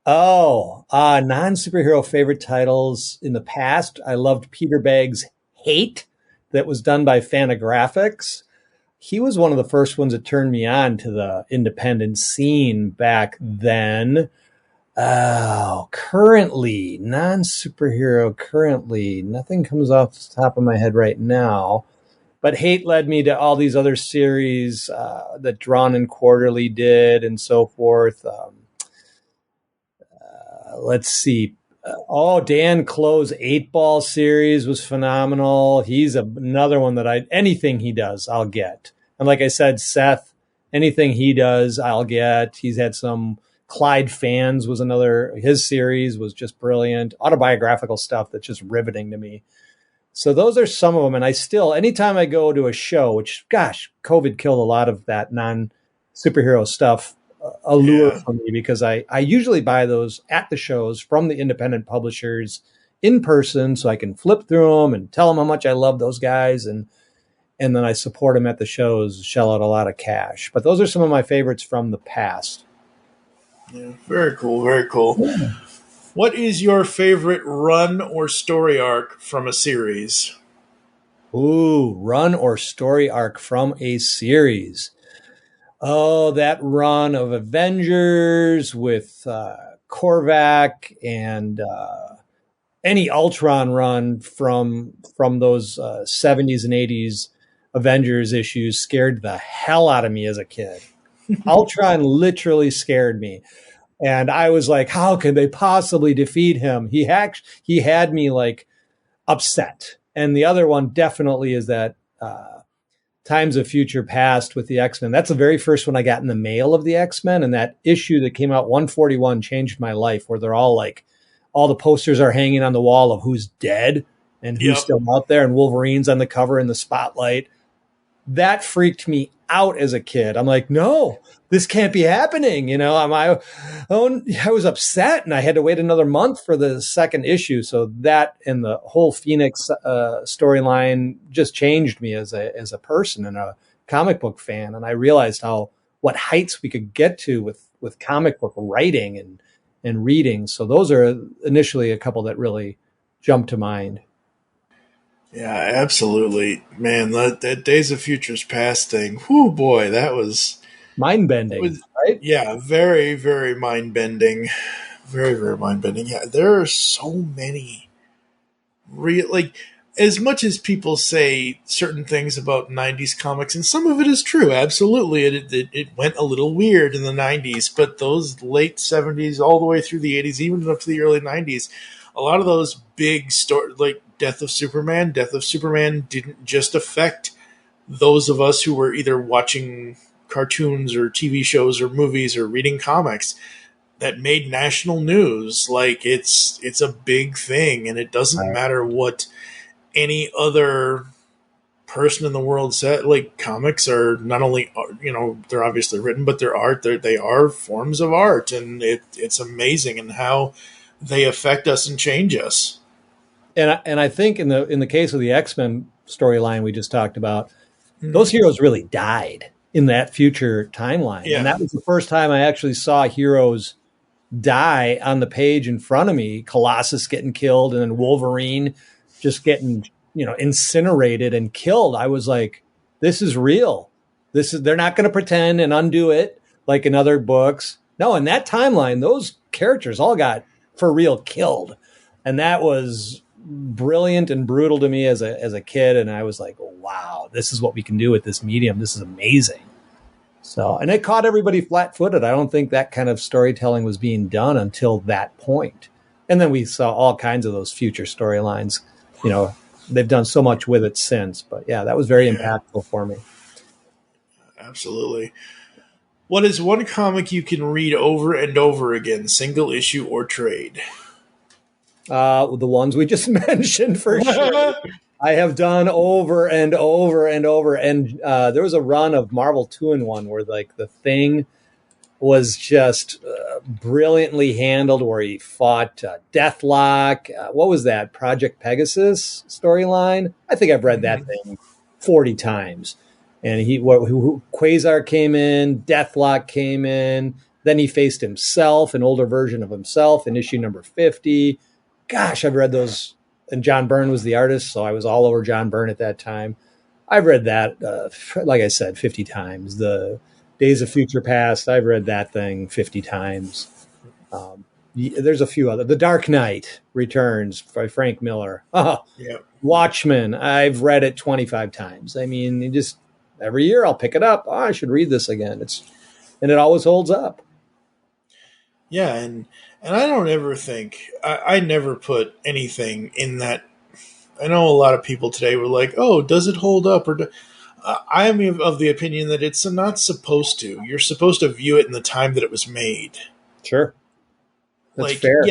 Oh, non-superhero favorite titles in the past. I loved Peter Begg's Hate that was done by Fantagraphics. He was one of the first ones that turned me on to the independent scene back then. Oh, currently, non-superhero, nothing comes off the top of my head right now. But Hate led me to all these other series that Drawn and Quarterly did and so forth. Let's see. Dan Clo's 8-Ball series was phenomenal. He's another one that anything he does, I'll get. And like I said, Seth, anything he does, I'll get. He's had some. Clyde Fans was his series was just brilliant. Autobiographical stuff that's just riveting to me. So those are some of them. And anytime I go to a show, which, gosh, COVID killed a lot of that non-superhero stuff allure for me, because I usually buy those at the shows from the independent publishers in person so I can flip through them and tell them how much I love those guys. And then I support them at the shows, shell out a lot of cash. But those are some of my favorites from the past. Yeah, very cool, very cool. Yeah. What is your favorite run or story arc from a series? Ooh, run or story arc from a series. Oh, that run of Avengers with Korvac and any Ultron run from those 70s and 80s Avengers issues scared the hell out of me as a kid. Ultron literally scared me. And I was like, how could they possibly defeat him? He had me like upset. And the other one definitely is that Times of Future Past with the X-Men. That's the very first one I got in the mail of the X-Men. And that issue that came out, 141, changed my life, where they're all like, all the posters are hanging on the wall of who's dead and who's still out there. And Wolverine's on the cover in the spotlight. That freaked me out as a kid. I'm like, no, this can't be happening. You know, I was upset, and I had to wait another month for the second issue. So that and the whole Phoenix storyline just changed me as a person and a comic book fan. And I realized what heights we could get to with comic book writing and reading. So those are initially a couple that really jumped to mind. Yeah, absolutely. Man, that Days of Futures Past thing, whoo boy, that was mind-bending, right? Yeah, very, very mind-bending. Very, very mind-bending. Yeah, there are so many as much as people say certain things about 90s comics, and some of it is true, absolutely. It went a little weird in the 90s, but those late 70s all the way through the 80s, even up to the early 90s, a lot of those big stories, like Death of Superman didn't just affect those of us who were either watching cartoons or TV shows or movies or reading comics. That made national news. Like it's a big thing, and it doesn't matter what any other person in the world said. Like, comics are not only, they're obviously written, but they're art. They are forms of art, and it's amazing in how they affect us and change us. And I think in the case of the X-Men storyline we just talked about, those heroes really died in that future timeline. Yeah. And that was the first time I actually saw heroes die on the page in front of me. Colossus getting killed, and then Wolverine just getting, incinerated and killed. I was like, this is real. They're not going to pretend and undo it like in other books. No, in that timeline, those characters all got for real killed. And that was brilliant and brutal to me as a kid. And I was like, oh, wow, this is what we can do with this medium. This is amazing. So, and it caught everybody flat-footed. I don't think that kind of storytelling was being done until that point. And then we saw all kinds of those future storylines. They've done so much with it since. But yeah, that was very impactful for me. Absolutely. What is one comic you can read over and over again, single issue or trade? The ones we just mentioned for sure. I have done over and over and over. And there was a run of Marvel 2-in-1 where like the Thing was just brilliantly handled, where he fought Deathlock. What was that? Project Pegasus storyline? I think I've read that thing 40 times. And Quasar came in, Deathlock came in, then he faced himself, an older version of himself in issue number 50. Gosh, I've read those. And John Byrne was the artist, so I was all over John Byrne at that time. I've read that, like I said, 50 times. The Days of Future Past, I've read that thing 50 times. There's a few other. The Dark Knight Returns by Frank Miller. Watchmen, I've read it 25 times. I mean, every year I'll pick it up. I should read this again. And it always holds up. Yeah, and I don't ever think I never put anything in that. I know a lot of people today were like, "Oh, does it hold up?" I am of the opinion that it's not supposed to. You're supposed to view it in the time that it was made. Sure, that's fair.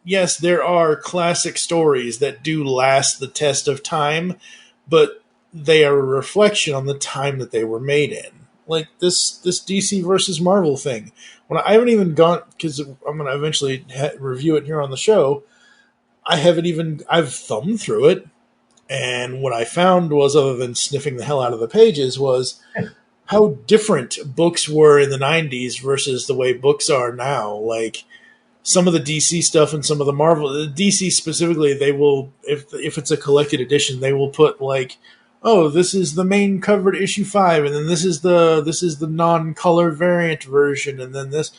Yes, there are classic stories that do last the test of time, but they are a reflection on the time that they were made in. Like this DC versus Marvel thing. When I haven't even gone, because I'm going to eventually review it here on the show, I've thumbed through it, and what I found was, other than sniffing the hell out of the pages, was how different books were in the 90s versus the way books are now. Like, some of the DC stuff and some of the Marvel, the DC specifically, they will, if it's a collected edition, they will put like, oh, this is the main covered issue 5, and then this is the non-color variant version, and then this.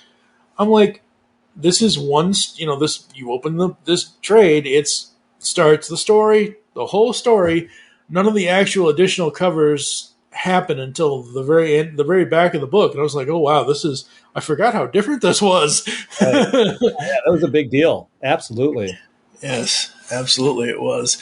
I'm like, this is you open this trade, it starts the story, the whole story. None of the actual additional covers happen until the very end, the very back of the book, and I was like, oh wow, I forgot how different this was. Yeah, that was a big deal. Absolutely. Yes, absolutely it was.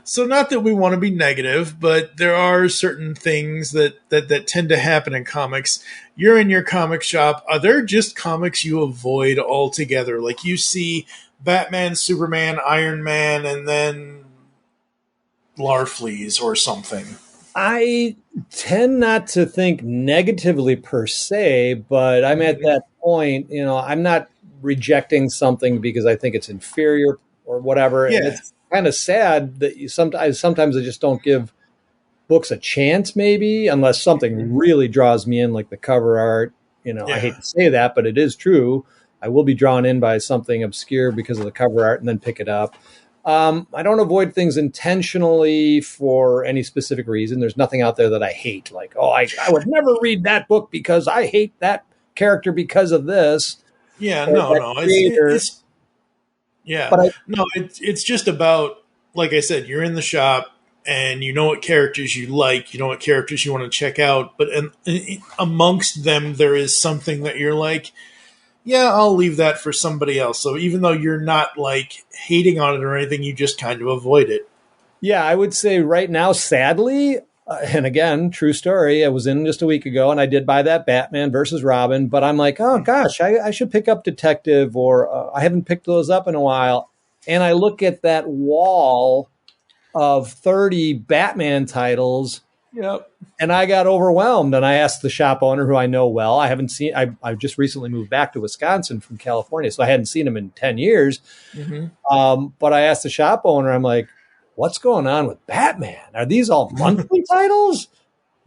So not that we want to be negative, but there are certain things that tend to happen in comics. You're in your comic shop. Are there just comics you avoid altogether? Like you see Batman, Superman, Iron Man, and then Larfleeze or something. I tend not to think negatively per se, but I'm at that point, I'm not rejecting something because I think it's inferior or whatever. Yeah. And it's kind of sad that sometimes I just don't give books a chance, maybe, unless something really draws me in, like the cover art. I hate to say that, but it is true. I will be drawn in by something obscure because of the cover art and then pick it up. I don't avoid things intentionally for any specific reason. There's nothing out there that I hate. Like, I would never read that book because I hate that character because of this. Yeah, no. It's it's just about, like I said, you're in the shop and you know what characters you like, you know what characters you want to check out, but amongst them there is something that you're like, yeah, I'll leave that for somebody else. So even though you're not like hating on it or anything, you just kind of avoid it. Yeah, I would say right now, sadly, and again, true story, I was in just a week ago and I did buy that Batman versus Robin, but I'm like, oh gosh, I should pick up Detective, or I haven't picked those up in a while. And I look at that wall of 30 Batman titles. Yep. And I got overwhelmed, and I asked the shop owner, who I know well. I've just recently moved back to Wisconsin from California, so I hadn't seen him in 10 years. Mm-hmm. But I asked the shop owner, I'm like, what's going on with Batman? Are these all monthly titles?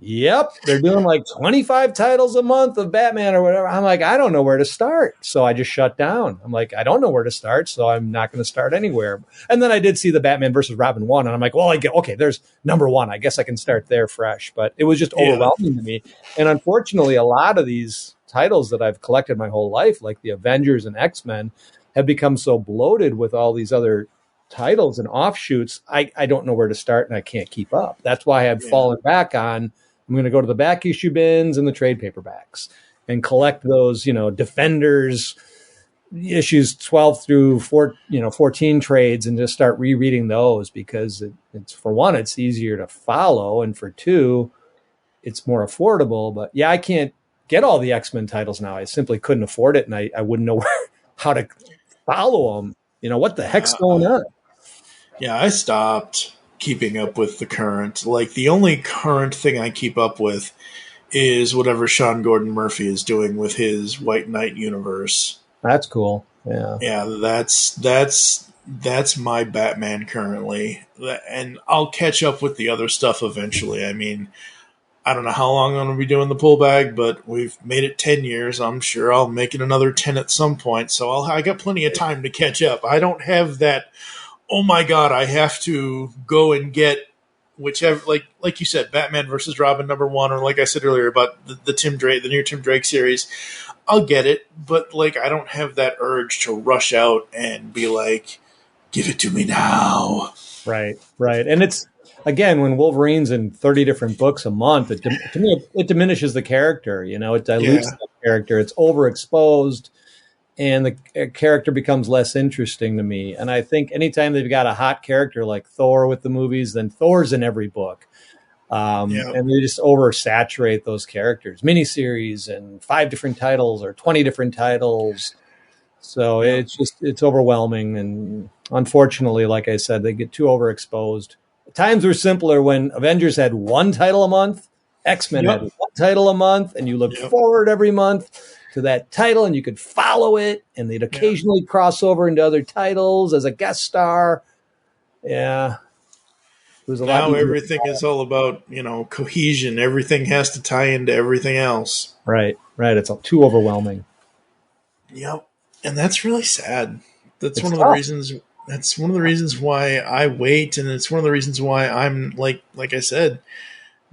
Yep. They're doing like 25 titles a month of Batman or whatever. I'm like, I don't know where to start. So I just shut down. I'm like, I don't know where to start, so I'm not going to start anywhere. And then I did see the Batman versus Robin 1, and I'm like, well, okay, there's number 1. I guess I can start there fresh. But it was just overwhelming to me. And unfortunately, a lot of these titles that I've collected my whole life, like the Avengers and X-Men, have become so bloated with all these other titles and offshoots. I don't know where to start, and I can't keep up. That's why I've fallen back on, I'm going to go to the back issue bins and the trade paperbacks and collect those, Defenders issues 12 through 14 trades, and just start rereading those, because it's, for one, it's easier to follow, and for two, it's more affordable. But yeah, I can't get all the X-Men titles now. I simply couldn't afford it, and I wouldn't know how to follow them. What the heck's going on? Yeah, I stopped keeping up with the current. Like, the only current thing I keep up with is whatever Sean Gordon Murphy is doing with his White Knight universe. That's cool. Yeah. Yeah, that's my Batman currently, and I'll catch up with the other stuff eventually. I mean, I don't know how long I'm going to be doing the pull bag, but we've made it 10 years. I'm sure I'll make it another 10 at some point. So I got plenty of time to catch up. I don't have that, oh my God, I have to go and get whichever, like you said, Batman versus Robin #1, or like I said earlier about the new Tim Drake series. I'll get it, but like I don't have that urge to rush out and be like, give it to me now. Right. And it's, again, when Wolverine's in 30 different books a month, to me, it diminishes the character. It dilutes the character. It's overexposed, and the character becomes less interesting to me. And I think anytime they've got a hot character like Thor with the movies, then Thor's in every book. And they just oversaturate those characters. Miniseries and 5 different titles or 20 different titles. So it's overwhelming. And unfortunately, like I said, they get too overexposed. Times were simpler when Avengers had 1 title a month, X-Men had 1 title a month, and you looked forward every month to that title, and you could follow it, and they'd occasionally cross over into other titles as a guest star. Yeah. It was a lot. Now everything is all about, cohesion. Everything has to tie into everything else. Right. It's too overwhelming. Yep. And that's really sad. That's It's one of tough. the reasons. That's one of the reasons why I wait, and it's one of the reasons why I'm like I said,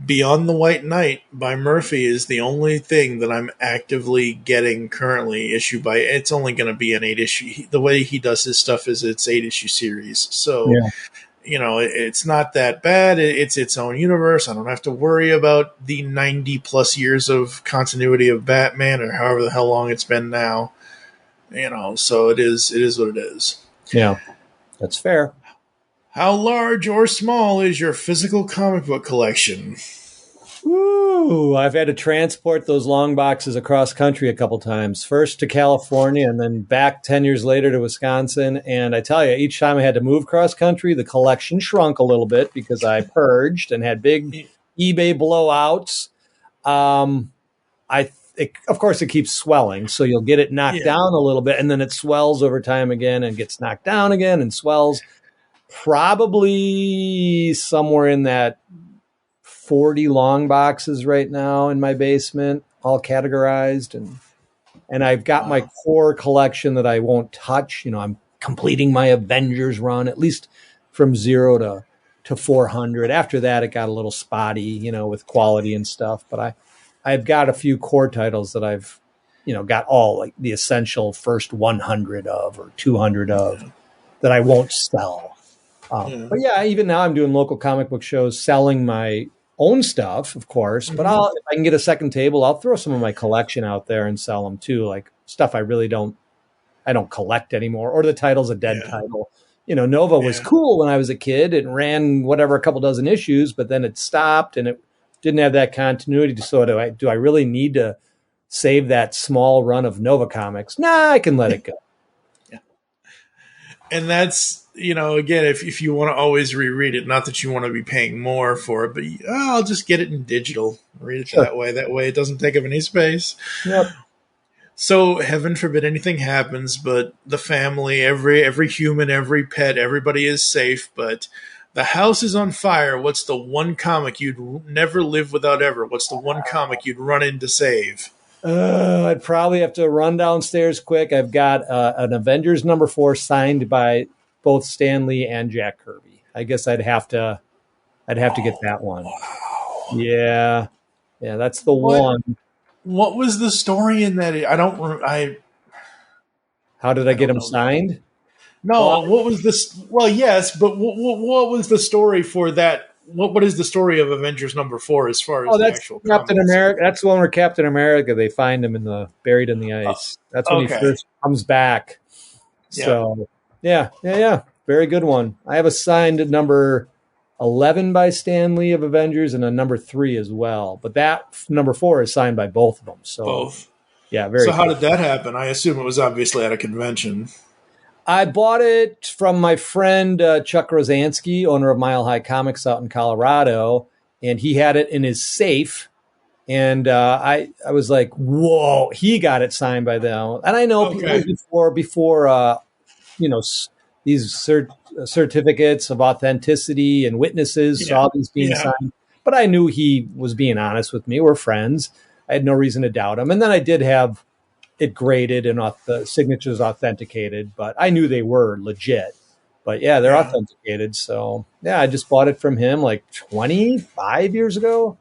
Beyond the White Knight by Murphy is the only thing that I'm actively getting currently issue by. It's only going to be an 8-issue. The way he does his stuff is it's 8-issue series, so it's not that bad. It's its own universe. I don't have to worry about the 90 plus years of continuity of Batman, or however the hell long it's been now. So it is what it is. Yeah. That's fair. How large or small is your physical comic book collection? Ooh, I've had to transport those long boxes across country a couple times. First to California and then back 10 years later to Wisconsin. And I tell you, each time I had to move cross country, the collection shrunk a little bit because I purged and had big eBay blowouts. Of course, it keeps swelling, so you'll get it knocked down a little bit, and then it swells over time again and gets knocked down again and swells. Probably somewhere in that 40 long boxes right now in my basement, all categorized. And I've got my core collection that I won't touch. I'm completing my Avengers run, at least from 0 to 400. After that, it got a little spotty, with quality and stuff. But I've got a few core titles that I've, got all like the essential first 100 of or 200 of that I won't sell. But yeah, even now I'm doing local comic book shows, selling my own stuff, of course. But if I can get a second table, I'll throw some of my collection out there and sell them too, like stuff I don't collect anymore, or the title's a dead title. Nova was cool when I was a kid. It ran a couple dozen issues, but then it stopped and it didn't have that continuity. So do I really need to save that small run of Nova comics? Nah, I can let it go. And that's, again, if you want to always reread it, not that you want to be paying more for it, but I'll just get it in digital, read it that way. That way it doesn't take up any space. Yep. So heaven forbid anything happens, but the family, every human, every pet, everybody is safe, but the house is on fire. What's the one comic you'd never live without ever? What's the one comic you'd run in to save? I'd probably have to run downstairs quick. I've got an Avengers #4 signed by both Stan Lee and Jack Kirby. I guess I'd have to get that one. Wow. Yeah, that's the one. What was the story in that? How did I get him signed? No, what was this? Well, yes, but what was the story for that? What is the story of Avengers #4 as far as the actual Captain comics? America? That's the one where Captain America, they find him buried in the ice. That's when he first comes back. So yeah, very good one. I have a signed number 11 by Stan Lee of Avengers and a #3 as well. But that #4 is signed by both of them. So Both. Yeah, very. So how did that happen? I assume it was obviously at a convention. I bought it from my friend Chuck Rosansky, owner of Mile High Comics out in Colorado, and he had it in his safe. And I was like, whoa, he got it signed by them. And I know people Okay. before these certificates of authenticity and witnesses Yeah. saw these being Yeah. signed, but I knew he was being honest with me. We're friends. I had no reason to doubt him. And then I did have it graded and the signatures authenticated, but I knew they were legit. But yeah, they're Yeah. authenticated. So yeah, I just bought it from him like 25 years ago.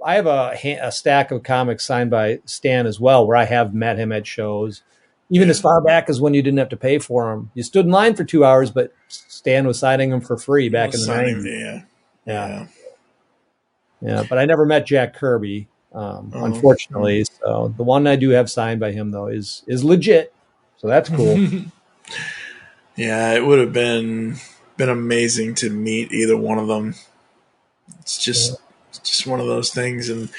I have a stack of comics signed by Stan as well, where I have met him at shows, even as far back as when you didn't have to pay for them. You stood in line for 2 hours, but Stan was signing them for free back in the 90s. Yeah. Yeah. Yeah. Yeah. But I never met Jack Kirby, unfortunately. So the one I do have signed by him, though, is legit. So that's cool. Yeah, it would have been amazing to meet either one of them. It's just one of those things, and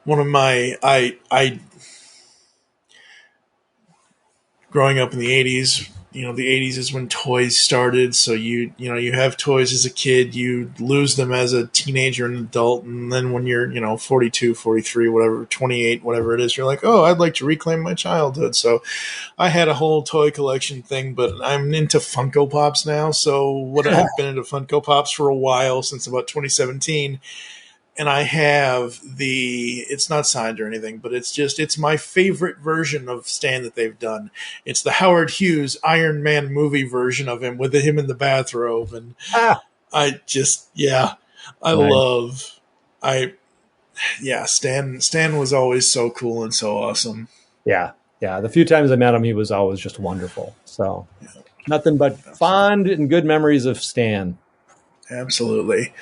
one of my I growing up in the 80s, the 80s is when toys started, so you have toys as a kid, you lose them as a teenager and adult, and then when you're 42, 43, whatever, 28, whatever it is, you're like, oh, I'd like to reclaim my childhood. So I had a whole toy collection thing, but I'm into Funko Pops now. So what I've been into Funko Pops for a while, since about 2017. And I have it's not signed or anything, but it's my favorite version of Stan that they've done. It's the Howard Hughes Iron Man movie version of him, with him in the bathrobe. And I just, yeah, I Nice. love, Stan was always so cool and so awesome. Yeah. Yeah. The few times I met him, he was always just wonderful. So nothing but fond and good memories of Stan. Absolutely.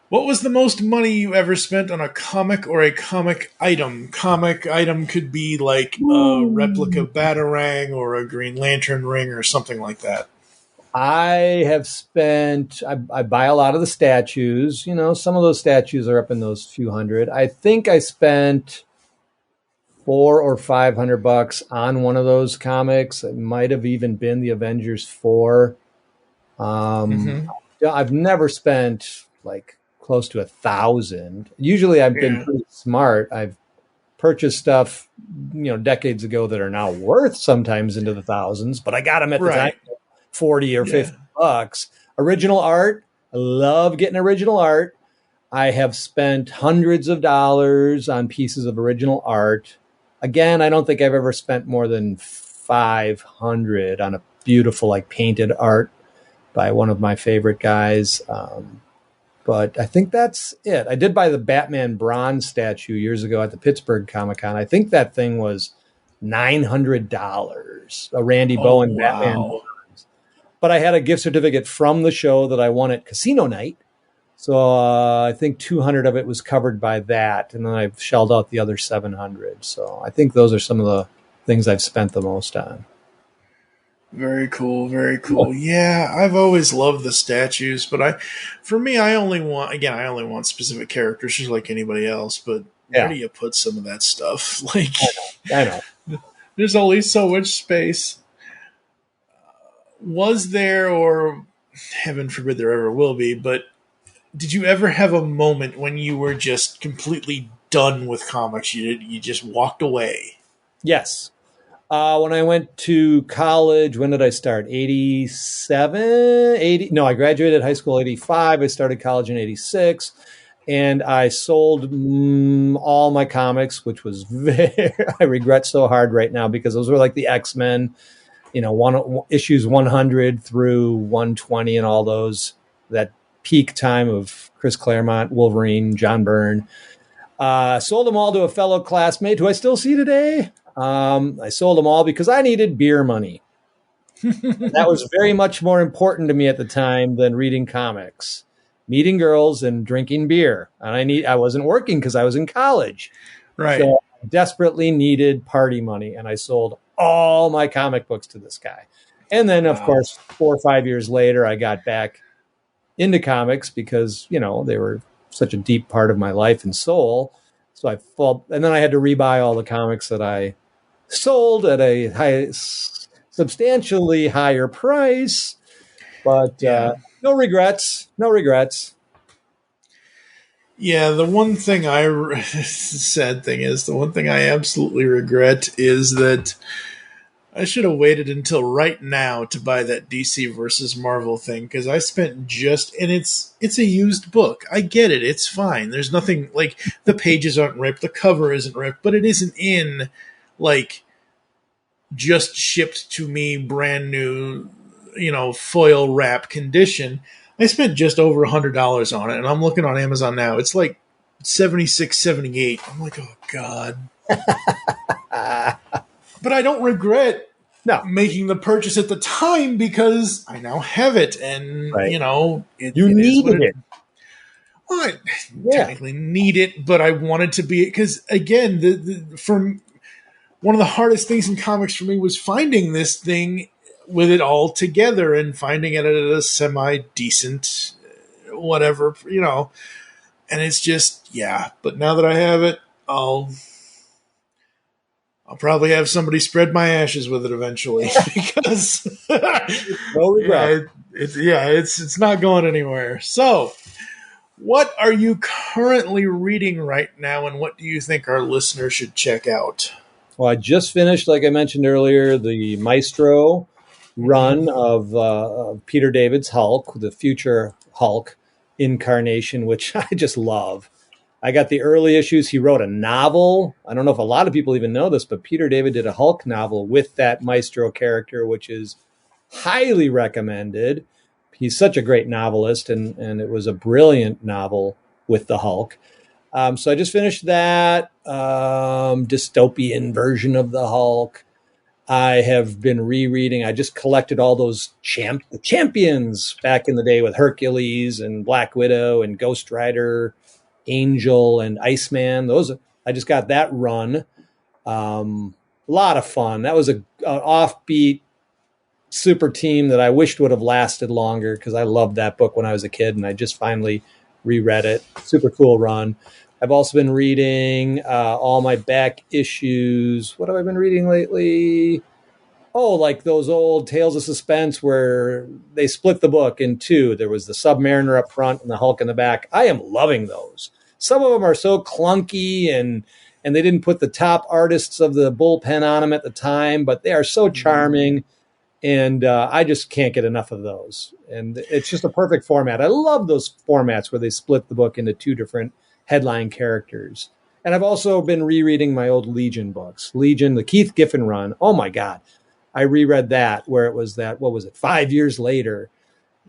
What was the most money you ever spent on a comic or a comic item? Comic item could be like a replica Batarang or a Green Lantern ring or something like that. I have spent, I buy a lot of the statues. Some of those statues are up in those few hundred. I think I spent $400 or $500 on one of those comics. It might have even been the Avengers 4. I've never spent like close to 1,000. Usually I've been pretty smart. I've purchased stuff, decades ago that are now worth sometimes into the thousands, but I got them at the time, 40 or $50. Original art. I love getting original art. I have spent hundreds of dollars on pieces of original art. Again, I don't think I've ever spent more than $500 on a beautiful, like, painted art by one of my favorite guys. But I think that's it. I did buy the Batman bronze statue years ago at the Pittsburgh Comic-Con. I think that thing was $900, a Randy Bowen Batman bronze. But I had a gift certificate from the show that I won at Casino Night. So I think 200 of it was covered by that. And then I've shelled out the other 700. So I think those are some of the things I've spent the most on. Very cool, very cool. Yeah, I've always loved the statues, but I only want specific characters, just like anybody else. But where do you put some of that stuff? Like, I know. There's only so much space. Was there, or heaven forbid there ever will be, but did you ever have a moment when you were just completely done with comics? You just walked away? Yes. When I went to college, when did I start? 87, 80? No, I graduated high school 85. I started college in 86. And I sold all my comics, which was I regret so hard right now, because those were like the X-Men, issues 100 through 120 and all those, that peak time of Chris Claremont, Wolverine, John Byrne. Sold them all to a fellow classmate who I still see today. I sold them all because I needed beer money. That was very much more important to me at the time than reading comics, meeting girls and drinking beer. And I wasn't working because I was in college. Right. So I desperately needed party money. And I sold all my comic books to this guy. And then, of course, 4 or 5 years later, I got back into comics because, they were such a deep part of my life and soul. So and then I had to rebuy all the comics that I sold at a substantially higher price, but no regrets. No regrets. Yeah, the one thing sad thing is, the one thing I absolutely regret is that I should have waited until right now to buy that DC versus Marvel thing, because I spent and it's a used book. I get it. It's fine. There's nothing, like, the pages aren't ripped, the cover isn't ripped, but it isn't in, like, just shipped to me brand new, foil wrap condition. I spent just over $100 on it, and I'm looking on Amazon now. It's like 76, 78. I'm like, oh God. But I don't regret making the purchase at the time, because I now have it, and you needed it. Well, I technically need it, but I wanted to be, because again, from one of the hardest things in comics for me was finding this thing with it all together and finding it at a semi decent whatever, and it's just, but now that I have it, I'll probably have somebody spread my ashes with it eventually, because no regret. It's not going anywhere. So, what are you currently reading right now, and what do you think our listeners should check out? Well, I just finished, like I mentioned earlier, the Maestro run of Peter David's Hulk, the future Hulk incarnation, which I just love. I got the early issues. He wrote a novel. I don't know if a lot of people even know this, but Peter David did a Hulk novel with that Maestro character, which is highly recommended. He's such a great novelist, and it was a brilliant novel with the Hulk. So I just finished that dystopian version of the Hulk. I have been rereading. I just collected all those champions back in the day with Hercules and Black Widow and Ghost Rider, Angel and Iceman. I just got that run. A lot of fun. That was an offbeat super team that I wished would have lasted longer, because I loved that book when I was a kid, and I just finally reread it. Super cool run. I've also been reading all my back issues. What have I been reading lately? Oh, like those old Tales of Suspense where they split the book in two. There was the Submariner up front and the Hulk in the back. I am loving those. Some of them are so clunky, and they didn't put the top artists of the bullpen on them at the time, but they are so charming, and I just can't get enough of those. And it's just a perfect format. I love those formats where they split the book into two different headline characters. And I've also been rereading my old Legion books. Legion, the Keith Giffen run. Oh my God. I reread that, where it was that, 5 years later.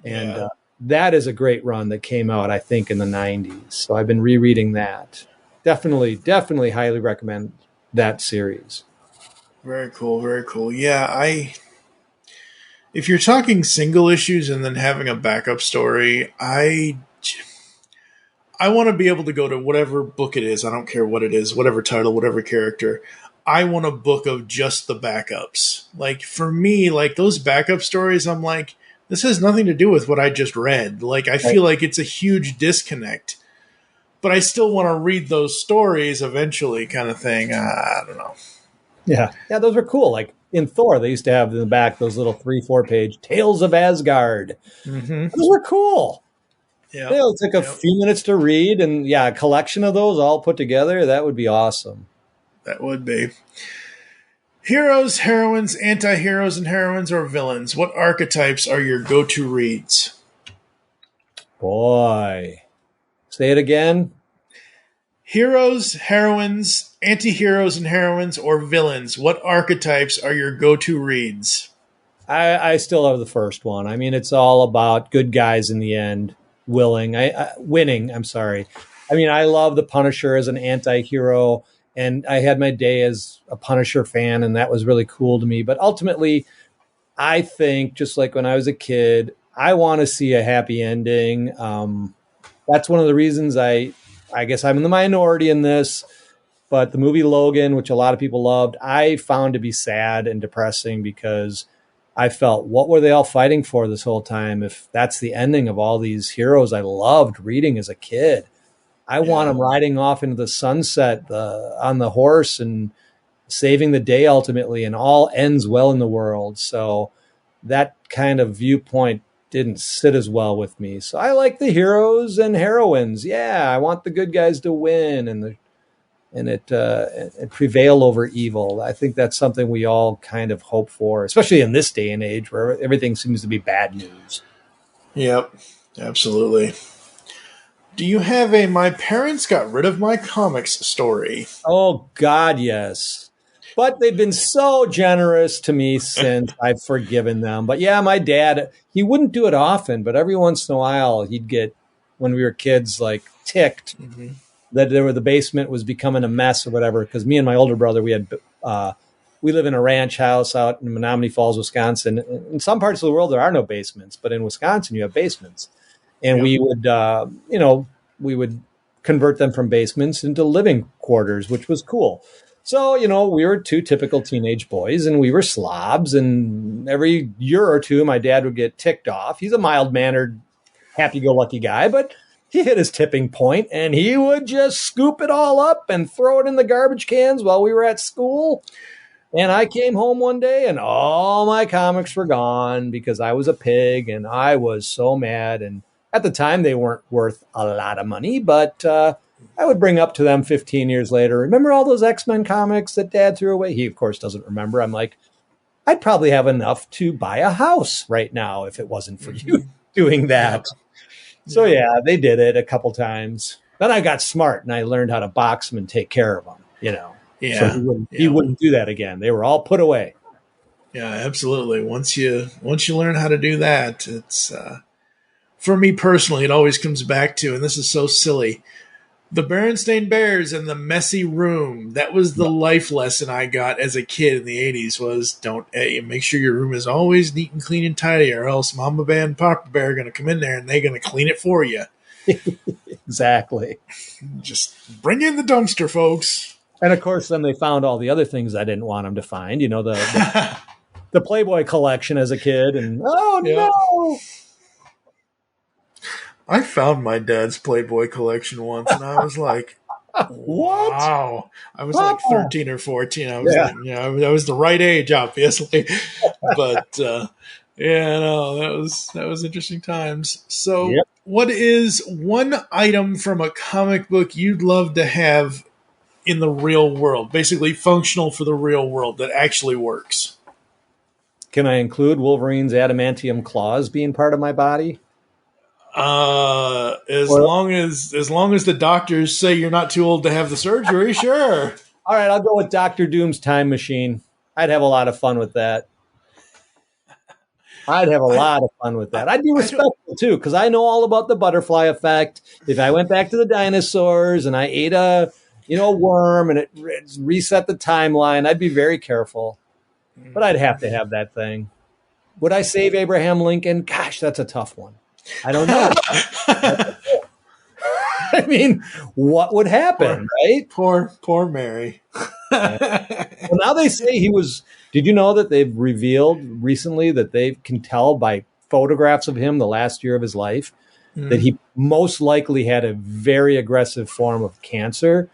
And that is a great run that came out, I think, in the 90s. So I've been rereading that. Definitely highly recommend that series. Very cool, very cool. Yeah, if you're talking single issues and then having a backup story, I want to be able to go to whatever book it is. I don't care what it is, whatever title, whatever character. I want a book of just the backups. Like, for me, like, those backup stories, I'm like, this has nothing to do with what I just read. Like, I feel like it's a huge disconnect. But I still want to read those stories eventually, kind of thing. I don't know. Yeah, those were cool. Like in Thor, they used to have in the back those little 3-4 page Tales of Asgard. Those were cool. Yeah, it took a few minutes to read, and a collection of those all put together, that would be awesome. That would be. Heroes, heroines, anti-heroes, and heroines, or villains? What archetypes are your go-to reads? Boy. Say it again. Heroes, heroines, anti-heroes, and heroines, or villains? What archetypes are your go-to reads? I still have the first one. I mean, it's all about good guys in the end. Winning. I'm sorry. I mean, I love the Punisher as an anti-hero, and I had my day as a Punisher fan, and that was really cool to me. But ultimately, I think, just like when I was a kid, I want to see a happy ending. That's one of the reasons I guess I'm in the minority in this, but the movie Logan, which a lot of people loved, I found to be sad and depressing, because I felt, what were they all fighting for this whole time? If that's the ending of all these heroes I loved reading as a kid, I want them riding off into the sunset on the horse and saving the day ultimately, and all ends well in the world. So that kind of viewpoint didn't sit as well with me. So I like the heroes and heroines. Yeah, I want the good guys to win and prevail over evil. I think that's something we all kind of hope for, especially in this day and age where everything seems to be bad news. Yep, absolutely. Do you have a "my parents got rid of my comics" story? Oh, God, yes. But they've been so generous to me since I've forgiven them. But yeah, my dad, he wouldn't do it often, but every once in a while he'd get, when we were kids, like ticked that the basement was becoming a mess or whatever. Because me and my older brother, we live in a ranch house out in Menominee Falls, Wisconsin. In some parts of the world, there are no basements, but in Wisconsin, you have basements. And we would convert them from basements into living quarters, which was cool. So, we were two typical teenage boys and we were slobs. And every year or two, my dad would get ticked off. He's a mild-mannered, happy-go-lucky guy, but he hit his tipping point and he would just scoop it all up and throw it in the garbage cans while we were at school. And I came home one day and all my comics were gone because I was a pig and I was so mad. And at the time, they weren't worth a lot of money, but I would bring up to them 15 years later, remember all those X-Men comics that Dad threw away? He, of course, doesn't remember. I'm like, I'd probably have enough to buy a house right now if it wasn't for you doing that. Yeah. So, yeah, they did it a couple times. Then I got smart and I learned how to box them and take care of them, Yeah. So he wouldn't do that again. They were all put away. Yeah, absolutely. Once you learn how to do that, it's for me personally, it always comes back to, and this is so silly, the Berenstain Bears and the messy room. That was the life lesson I got as a kid in the 80s was make sure your room is always neat and clean and tidy, or else Mama Bear and Papa Bear are going to come in there and they're going to clean it for you. Exactly. Just bring in the dumpster, folks. And of course, then they found all the other things I didn't want them to find. The Playboy collection as a kid, and no! I found my dad's Playboy collection once, and I was like, "What? Wow!" I was like 13 or 14. I was I was the right age, obviously, but that was interesting times. So, What is one item from a comic book you'd love to have in the real world, basically functional for the real world that actually works? Can I include Wolverine's adamantium claws being part of my body? As long as the doctors say you're not too old to have the surgery, sure. All right, I'll go with Dr. Doom's time machine. I'd have a lot of fun with that. I'd be respectful too, because I know all about the butterfly effect. If I went back to the dinosaurs and I ate a worm and it reset the timeline, I'd be very careful. But I'd have to have that thing. Would I save Abraham Lincoln? Gosh, that's a tough one. I don't know. I mean, what would happen, right? Poor Mary. Well, now they say he was. Did you know that they've revealed recently that they can tell by photographs of him the last year of his life that he most likely had a very aggressive form of cancer,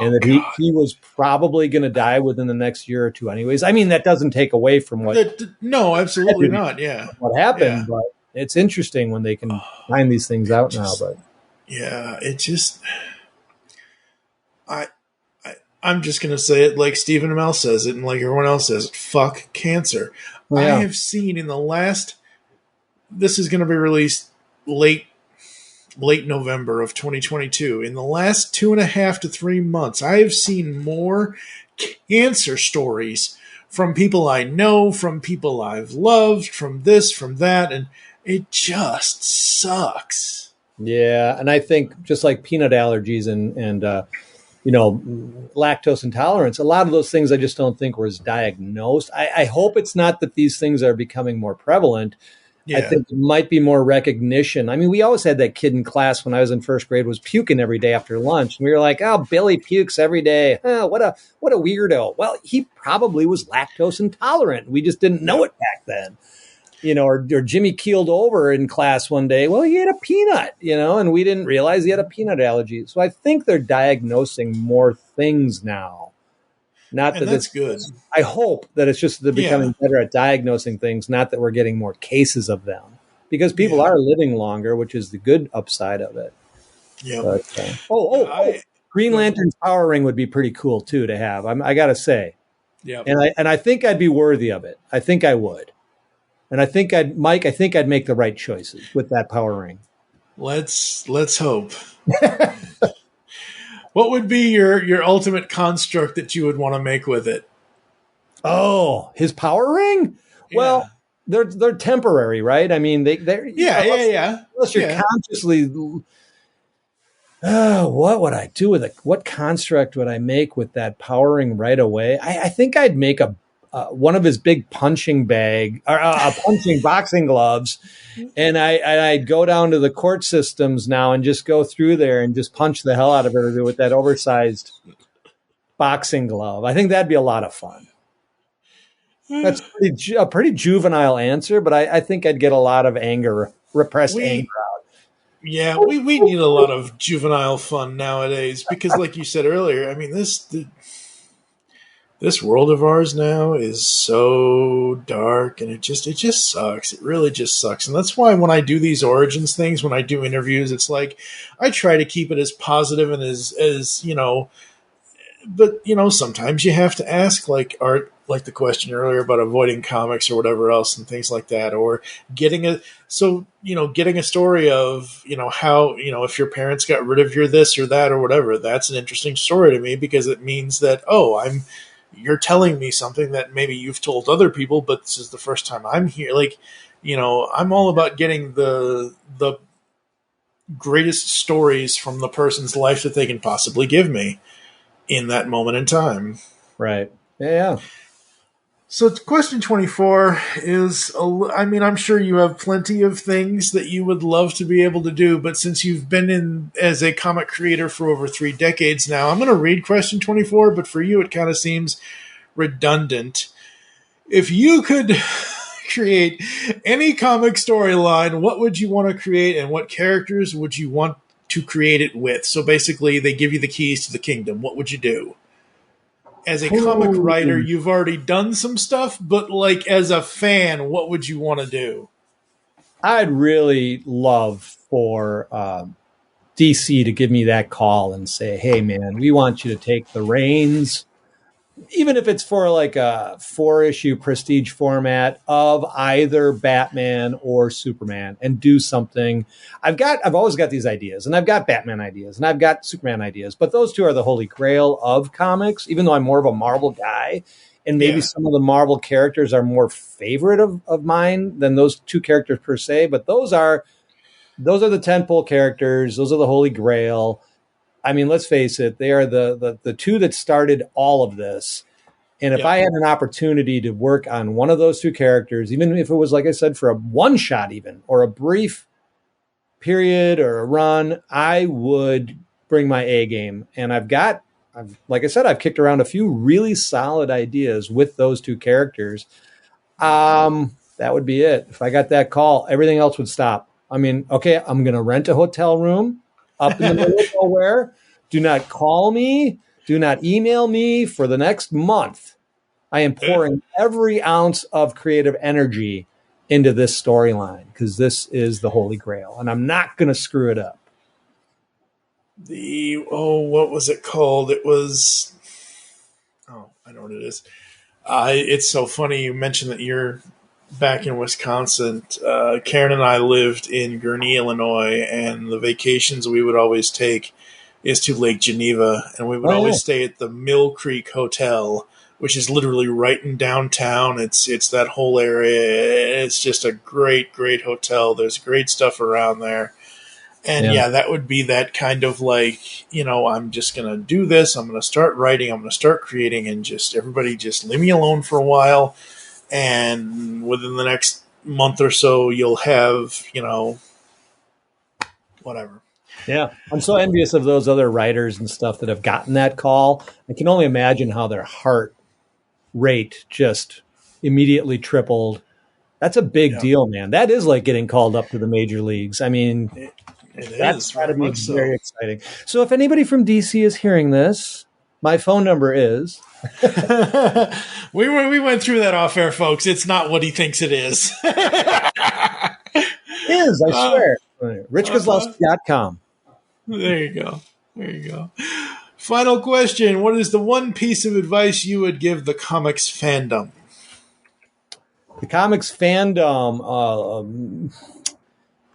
and that he was probably going to die within the next year or two anyways. I mean, that doesn't take away from what... No, absolutely not, yeah. What happened, but it's interesting when they can find these things out now. But yeah, it just... I'm just going to say it like Stephen Amell says it and like everyone else says it. Fuck cancer. Yeah. I have seen in the last... This is going to be released late November of 2022. In the last 2.5 to 3 months, I have seen more cancer stories from people I know, from people I've loved, from this, from that, and it just sucks. Yeah, and I think just like peanut allergies and lactose intolerance, a lot of those things I just don't think was diagnosed. I hope it's not that these things are becoming more prevalent. Yeah. I think it might be more recognition. I mean, we always had that kid in class when I was in first grade was puking every day after lunch. And we were like, oh, Billy pukes every day. Oh, what a weirdo. Well, he probably was lactose intolerant. We just didn't know it back then. Or Jimmy keeled over in class one day. Well, he had a peanut, and we didn't realize he had a peanut allergy. So I think they're diagnosing more things now. Not And that that's it's, good. I hope that it's just they're becoming Yeah. better at diagnosing things, not that we're getting more cases of them. Because people Yeah. are living longer, which is the good upside of it. Yep. But Yeah. Green Go ahead. Lantern's power ring would be pretty cool too to have. I got to say, Yep. and I think I'd be worthy of it. I think I would, and I think Mike. I think I'd make the right choices with that power ring. Let's hope. What would be your ultimate construct that you would want to make with it? Oh, his power ring? Yeah. Well, they're temporary, right? I mean, they're Yeah. Yeah. Yeah. unless you're Yeah. consciously. Oh, what would I do with it? What construct would I make with that powering right away? I think I'd make a one of his big punching bag or a punching boxing gloves, and I'd go down to the court systems now and just go through there and just punch the hell out of everybody with that oversized boxing glove. I think that'd be a lot of fun. That's a pretty juvenile answer, but I think I'd get a lot of anger, repressed anger. Yeah, we need a lot of juvenile fun nowadays because, like you said earlier, I mean this world of ours now is so dark, and it just sucks. It really just sucks, and that's why when I do these origins things, when I do interviews, it's like I try to keep it as positive and as but sometimes you have to ask, like Art, like the question earlier about avoiding comics or whatever else and things like that, or getting getting a story of how if your parents got rid of your this or that or whatever. That's an interesting story to me because it means that you're telling me something that maybe you've told other people, but this is the first time I'm here. Like, I'm all about getting the greatest stories from the person's life that they can possibly give me in that moment in time. Right. Yeah. So question 24 is, I'm sure you have plenty of things that you would love to be able to do, but since you've been in as a comic creator for over 3 decades now, I'm going to read question 24, but for you it kind of seems redundant. If you could create any comic storyline, what would you want to create and what characters would you want to create it with? So basically they give you the keys to the kingdom. What would you do? As a comic writer, you've already done some stuff, but like as a fan, what would you want to do? I'd really love for DC to give me that call and say, hey, man, we want you to take the reins, even if it's for like a 4-issue prestige format of either Batman or Superman, and do something. I've always got these ideas, and I've got Batman ideas, and I've got Superman ideas, but those two are the holy grail of comics, even though I'm more of a Marvel guy. And maybe some of the Marvel characters are more favorite of mine than those two characters per se, but those are the tentpole characters. Those are the holy grail. I mean, let's face it, they are the two that started all of this. And if I had an opportunity to work on one of those two characters, even if it was, like I said, for a one shot even, or a brief period or a run, I would bring my A game. And like I said, I've kicked around a few really solid ideas with those two characters. That would be it. If I got that call, everything else would stop. I mean, okay, I'm going to rent a hotel room up in the middle of nowhere. Do not call me. Do not email me for the next month. I am pouring every ounce of creative energy into this storyline because this is the holy grail, and I'm not going to screw it up. What was it called? It was, I know what it is. It's so funny you mentioned that you're back in Wisconsin. Karen and I lived in Gurnee, Illinois, and the vacations we would always take is to Lake Geneva, and we would always stay at the Mill Creek Hotel, which is literally right in downtown. It's that whole area. It's just a great, great hotel. There's great stuff around there. And that would be that kind of like, I'm just going to do this. I'm going to start writing. I'm going to start creating, and just everybody just leave me alone for a while. And within the next month or so, you'll have, whatever. Yeah. I'm so envious of those other writers and stuff that have gotten that call. I can only imagine how their heart rate just immediately tripled. That's a big deal, man. That is like getting called up to the major leagues. I mean, that's got to be very exciting. So if anybody from DC is hearing this, My phone number is... We went through that off air, folks. It's not what he thinks it is. I swear. RichKoslowski.com. There you go. Final question. What is the one piece of advice you would give the comics fandom? The comics fandom,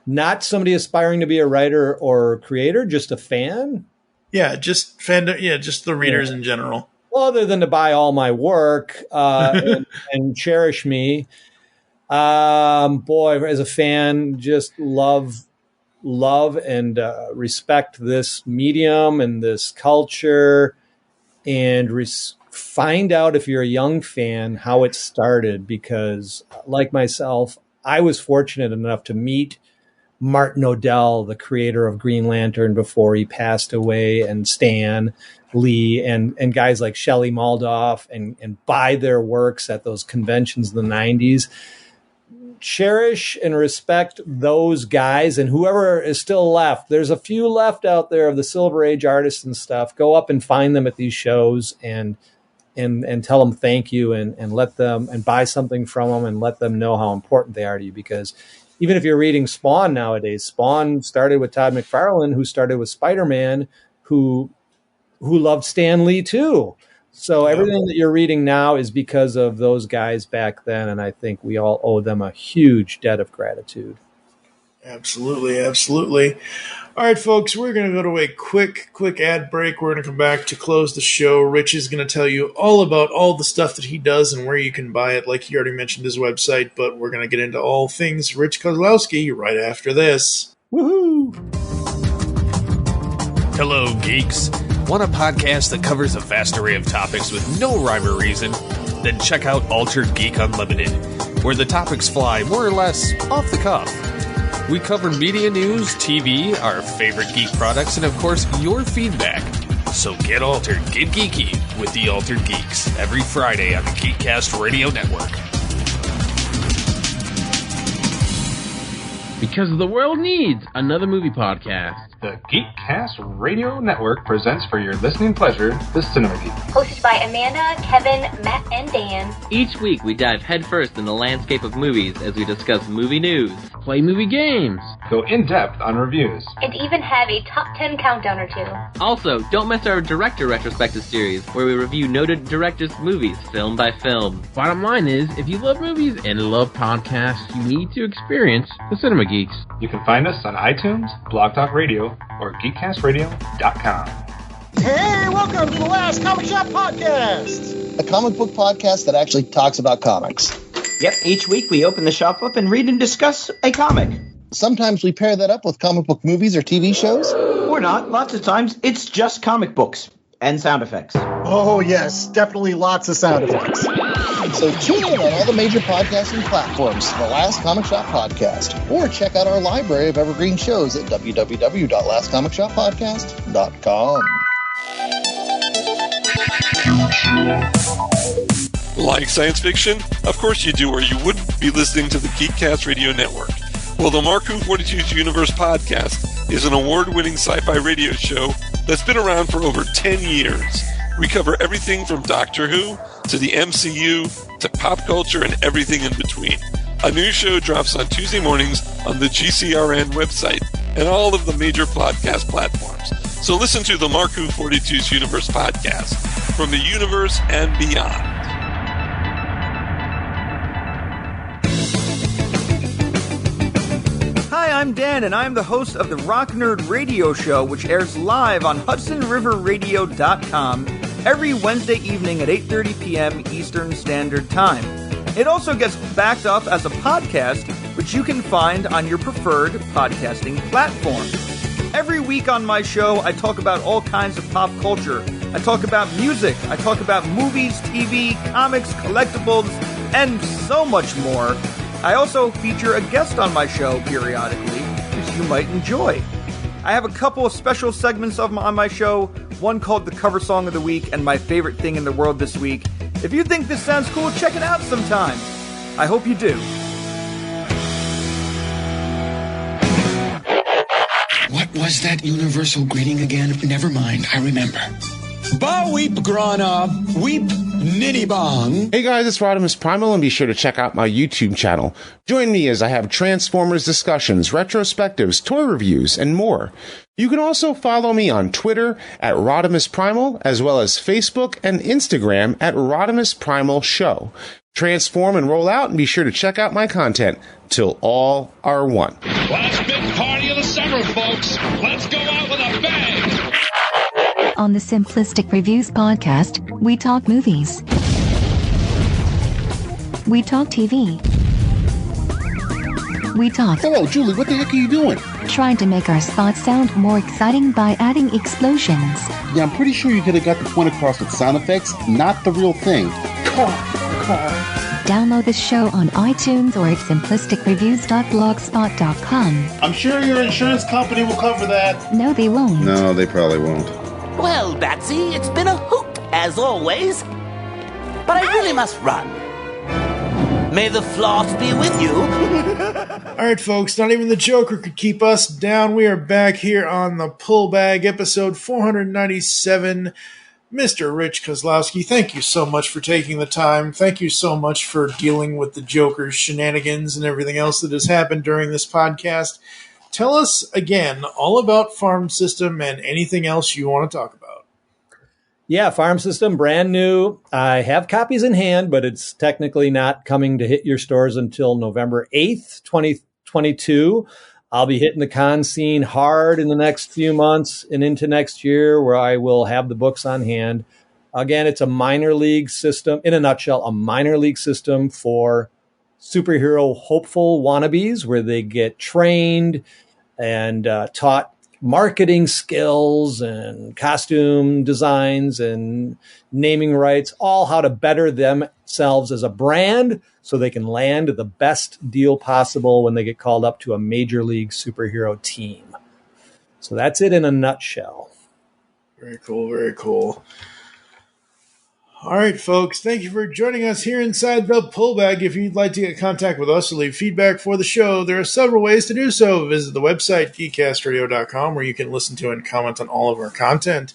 not somebody aspiring to be a writer or creator, just a fan? Yeah, just fandom. Yeah, just the readers in general. Well, other than to buy all my work and cherish me. Boy, as a fan, just love and respect this medium and this culture, and find out, if you're a young fan, how it started. Because like myself, I was fortunate enough to meet Martin O'Dell, the creator of Green Lantern, before he passed away, and Stan Lee and guys like Shelley Maldoff, and buy their works at those conventions in the 90s. Cherish and respect those guys, and whoever is still left. There's a few left out there of the Silver Age artists and stuff. Go up and find them at these shows and tell them thank you, and let them, and buy something from them, and let them know how important they are to you. Because even if you're reading Spawn nowadays, Spawn started with Todd McFarlane, who started with Spider-Man, who loved Stan Lee too. So everything that you're reading now is because of those guys back then, and I think we all owe them a huge debt of gratitude. Absolutely. All right, folks, we're going to go to a quick ad break. We're going to come back to close the show. Rich is going to tell you all about all the stuff that he does and where you can buy it, like he already mentioned his website, but we're going to get into all things Rich Koslowski right after this. Woohoo! Hello, geeks. Want a podcast that covers a vast array of topics with no rhyme or reason? Then check out Altered Geek Unlimited, where the topics fly more or less off the cuff. We cover media news, TV, our favorite geek products, and of course, your feedback. So get altered, get geeky with the Altered Geeks every Friday on the Geekcast Radio Network. Because the world needs another movie podcast. The Geekcast Radio Network presents for your listening pleasure the Cinema Geek. Hosted by Amanda, Kevin, Matt, and Dan. Each week we dive headfirst in the landscape of movies as we discuss movie news, Play movie games, Go in-depth on reviews, And even have a top 10 countdown or two. Also, don't miss our director retrospective series, where we review noted directors' movies, film by film. Bottom line is, if you love movies and love podcasts, you need to experience the Cinema Geeks. You can find us on iTunes, Blog Talk Radio, or GeekCastRadio.com. Hey, welcome to the Last Comic Shop Podcast, a comic book podcast that actually talks about comics. Yep, each week we open the shop up and read and discuss a comic. Sometimes we pair that up with comic book movies or TV shows. Or not. Lots of times it's just comic books and sound effects. Oh, yes, definitely lots of sound effects. So tune in on all the major podcasting platforms to the Last Comic Shop Podcast, or check out our library of evergreen shows at www.lastcomicshoppodcast.com. Like science fiction? Of course you do, or you wouldn't be listening to the Geekcast Radio Network. Well, the Marku 42's Universe podcast is an award-winning sci-fi radio show that's been around for over 10 years. We cover everything from Doctor Who to the MCU to pop culture and everything in between. A new show drops on Tuesday mornings on the GCRN website and all of the major podcast platforms. So listen to the Marku 42's Universe podcast from the universe and beyond. Hi, I'm Dan, and I'm the host of the Rock Nerd Radio Show, which airs live on HudsonRiverRadio.com every Wednesday evening at 8:30 p.m. Eastern Standard Time. It also gets backed up as a podcast, which you can find on your preferred podcasting platform. Every week on my show, I talk about all kinds of pop culture. I talk about music, I talk about movies, TV, comics, collectibles, and so much more. I also feature a guest on my show periodically, which you might enjoy. I have a couple of special segments on my show, one called The Cover Song of the Week and My Favorite Thing in the World This Week. If you think this sounds cool, check it out sometime. I hope you do. What was that universal greeting again? Never mind, I remember. Ba weep grana, weep nitty bong. Hey guys, it's Rodimus Primal, and be sure to check out my YouTube channel. Join me as I have Transformers discussions, retrospectives, toy reviews, and more. You can also follow me on Twitter at Rodimus Primal, as well as Facebook and Instagram at Rodimus Primal Show. Transform and roll out, and be sure to check out my content till all are one. Last big party of the summer, folks. Let's go out with a bang. On the Simplistic Reviews podcast, we talk movies. We talk TV. We talk. Hello, Julie, what the heck are you doing? Trying to make our spots sound more exciting by adding explosions. Yeah, I'm pretty sure you could have got the point across with sound effects, not the real thing. Download the show on iTunes or at simplisticreviews.blogspot.com. I'm sure your insurance company will cover that. No, they won't. No, they probably won't. Well, Batsy, it's been a hoot, as always. But I really must run. May the floss be with you. All right, folks, not even the Joker could keep us down. We are back here on the Pull Bag, episode 497. Mr. Rich Koslowski, thank you so much for taking the time. Thank you so much for dealing with the Joker's shenanigans and everything else that has happened during this podcast. Tell us, again, all about F.A.R.M System and anything else you want to talk about. Yeah, F.A.R.M System, brand new. I have copies in hand, but it's technically not coming to hit your stores until November 8th, 2022. I'll be hitting the con scene hard in the next few months and into next year, where I will have the books on hand. Again, it's a minor league system. In a nutshell, a minor league system for superhero hopeful wannabes, where they get trained and taught marketing skills and costume designs and naming rights, all how to better themselves as a brand so they can land the best deal possible when they get called up to a major league superhero team. So that's it in a nutshell. Very cool, very cool. All right, folks, thank you for joining us here inside the Pull Bag. If you'd like to get in contact with us or leave feedback for the show, there are several ways to do so. Visit the website, geekcastradio.com, where you can listen to and comment on all of our content.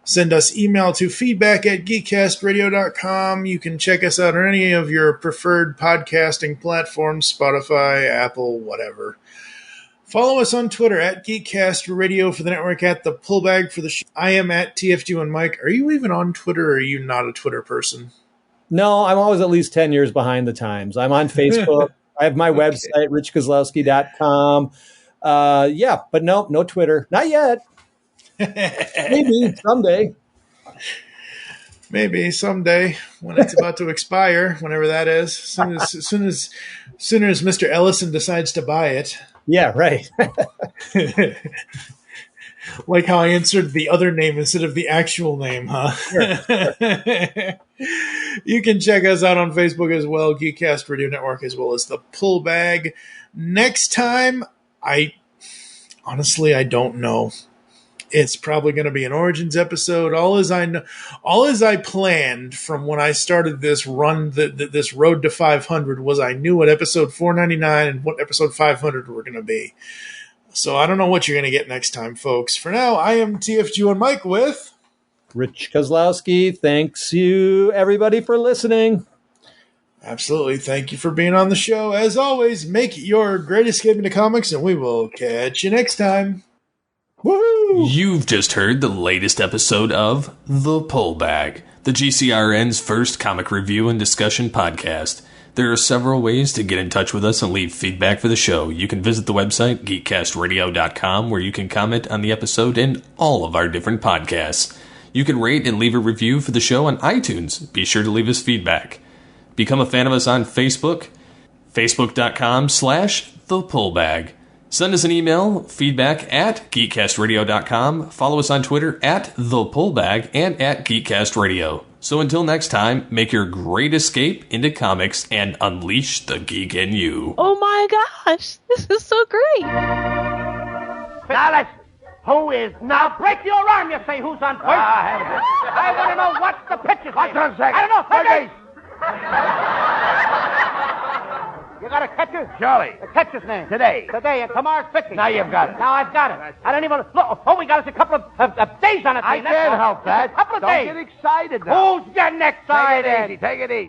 Send us email to feedback@geekcastradio.com. You can check us out on any of your preferred podcasting platforms, Spotify, Apple, whatever. Follow us on Twitter at GeekCastRadio for the network, at the Pullbag for the show. I am at TFG1Mike. Are you even on Twitter, or are you not a Twitter person? No, I'm always at least 10 years behind the times. I'm on Facebook. I have my website, richkoslowski.com. Yeah, but no Twitter. Not yet. Maybe someday. Maybe someday when it's about to expire, whenever that is. Sooner as Mr. Ellison decides to buy it. Yeah, right. Like how I answered the other name instead of the actual name, huh? Sure. You can check us out on Facebook as well, Geekcast Radio Network, as well as the Pull Bag. Next time, I don't know. It's probably going to be an Origins episode. All as I planned from when I started this run, this road to 500, was I knew what episode 499 and what episode 500 were going to be. So I don't know what you're going to get next time, folks. For now, I am TFG1Mike with Rich Koslowski. Thanks you, everybody, for listening. Absolutely. Thank you for being on the show. As always, make it your great escape into comics, and we will catch you next time. Woohoo! You've just heard the latest episode of The Pull Bag, the GCRN's first comic review and discussion podcast. There are several ways to get in touch with us and leave feedback for the show. You can visit the website, geekcastradio.com, where you can comment on the episode and all of our different podcasts. You can rate and leave a review for the show on iTunes. Be sure to leave us feedback. Become a fan of us on Facebook, facebook.com/thepullbag. Send us an email, feedback@geekcastradio.com. Follow us on Twitter @thepullbag and @geekcastradio. So until next time, make your great escape into comics and unleash the geek in you. Oh my gosh, this is so great. Now let's, who is, now break your arm, you say, who's on first? I want to know what the pitch is. What's on second? I don't know. You got a catcher? Charlie. The catcher's name? Today. Today, and tomorrow's pitching. Now you've got it. Now I've got it. I don't even... Look, all we got is a couple of days on it. I can't help that. A couple of Don't days. get excited now. Who's getting excited? Take it easy. Take it easy.